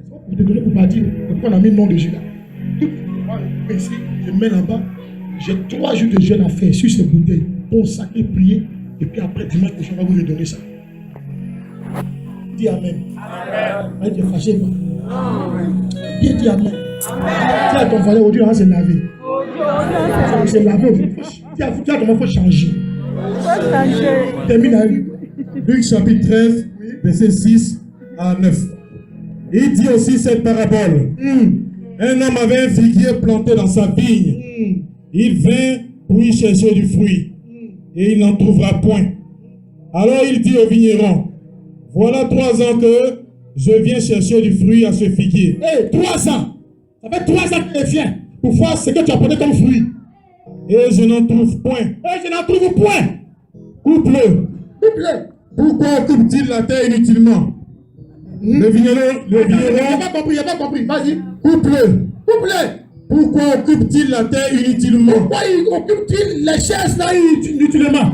Pour te donner pour partir, on a mis le nom de Jésus là. Tout le ici, je mets là-bas. J'ai 3 jours de jeûne à faire sur ces bouteilles. Consacrer, prier. Et puis après, dimanche prochain, on va vous redonner ça. Dis Amen. Amen. Tu es fâché, quoi. Bien dit Amen. Dis à ton voisin, aujourd'hui, on va se laver. On va se laver aujourd'hui. Dis à comment il faut changer. Termine à lui. Luc chapitre 13, verset 6 à 9. Il dit aussi cette parabole. Un homme avait un figuier planté dans sa vigne. Il vint pour y chercher du fruit. Et il n'en trouvera point. Alors il dit au vigneron, voilà 3 ans que je viens chercher du fruit à ce figuier. 3 ans. Ça fait 3 ans que je viens pour voir ce que tu as porté comme fruit. Et je n'en trouve point. Coupe-le. Pourquoi occupe-t-il la terre inutilement? Le vigneron. Il n'a pas compris. Vas-y. Coupe-le. Pourquoi occupe-t-il la terre inutilement? Pourquoi occupe-t-il les chaises là inutilement?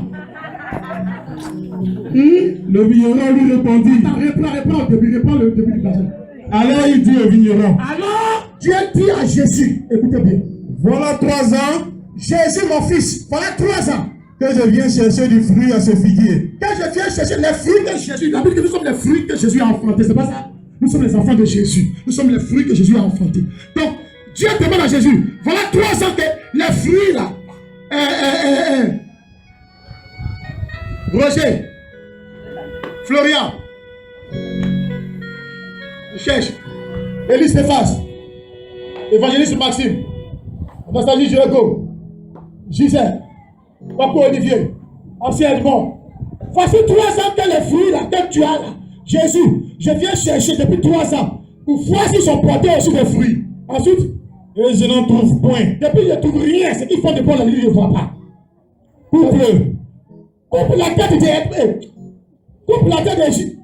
Le vigneron lui répondit. Réponds le début du passage. Alors il dit au vigneron. Alors Dieu dit à Jésus, écoutez bien. Voilà 3 ans. Jésus mon fils, voilà 3 ans. Que je viens chercher du fruit à ce figuier. Que je viens chercher les fruits de Jésus. La Bible dit que nous sommes les fruits que Jésus a enfantés. C'est pas ça? Nous sommes les enfants de Jésus. Nous sommes les fruits que Jésus a enfantés. Donc, Dieu demande à Jésus, voilà 3 ans que les fruits là. Roger, Florian, je cherche. Élie Stéphane, Évangéliste Maxime, Anastasie Jérégo, Gisèle, Papa Olivier, Ancien Edmond. Voici 3 ans que les fruits là, que tu as là. Jésus, je viens chercher depuis 3 ans pour voir s'ils sont portés aussi des fruits. Ensuite, et je n'en trouve point. Depuis, je ne trouve rien. Ce qu'ils font de bon, la Bible, je ne vois pas. Coupe-le. Coupe la tête de... Coupe la tête de Jésus.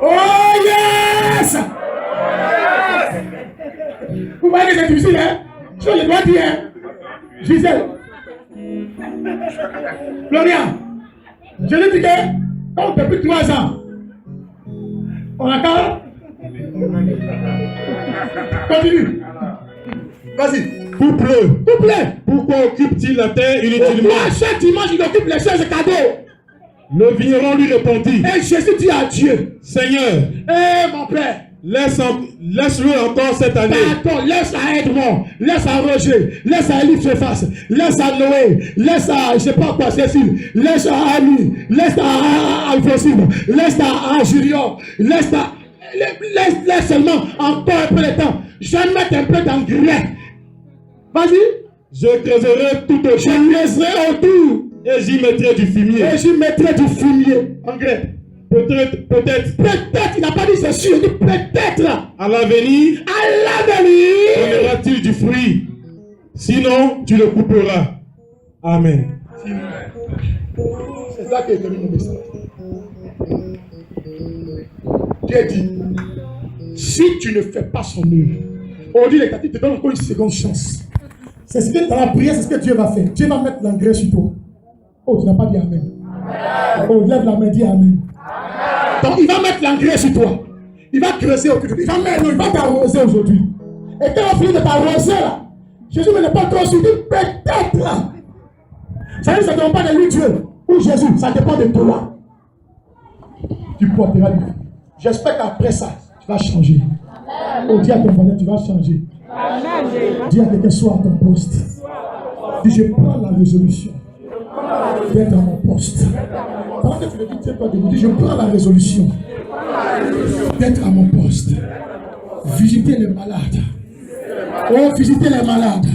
Oh yes! Vous voyez que c'est difficile, hein? Je dois dire, hein? Gisèle. Florian. Je lui dis que, comme depuis 3 ans, on a qu'à... Continue. Vas-y. Coupe-le. Pourquoi occupe-t-il la terre inutilement? Chaque dimanche, il occupe les choses cadeaux. Le vigneron lui répondit. Et Jésus dit à Dieu, Seigneur, mon Père, Laisse-le encore cette année. Pardon, laisse à Edmond, laisse à Roger, laisse à Elif Surface, laisse à Noé, laisse à, je sais pas quoi, Cécile, laisse à Annie, laisse à Alphonsine, laisse à Julien, laisse seulement encore un peu de temps. Je vais mettre un peu d'engrais. Vas-y. Je creuserai tout autour. Je laisserai autour. Et j'y mettrai du fumier. Et j'y mettrai du fumier. Engrais. Peut-être. Peut-être, il n'a pas dit c'est sûr, il dit peut-être. À l'avenir. Donnera-t-il du fruit. Sinon, tu le couperas. Amen. C'est ça qui est devenu mon message. Dieu dit, si tu ne fais pas son œuvre, on dit les gars, il te donne encore une seconde chance. C'est ce que dans la prière, c'est ce que Dieu va faire. Dieu va mettre l'engrais sur toi. Oh, tu n'as pas dit Amen. Oh, lève la main, dis Amen. Donc, il va mettre l'engrais sur toi. Il va creuser au cul. Il va t'arroser aujourd'hui. Et quand on finit de t'arroser là, Jésus ne pas trop sur peut-être. Ça ne dépend pas de lui, Dieu. Ou Jésus, ça dépend de toi. Tu porteras du fruit. J'espère qu'après ça, tu vas changer. Oh, dis à ton voisin, tu vas changer. Dis à quelqu'un, sois à ton poste. Dis, je prends la résolution d'être à mon poste. Pendant que tu le dis, tu sais pas de vous dire, je prends la résolution d'être à mon poste. Visiter les malades. Oh, visiter les malades.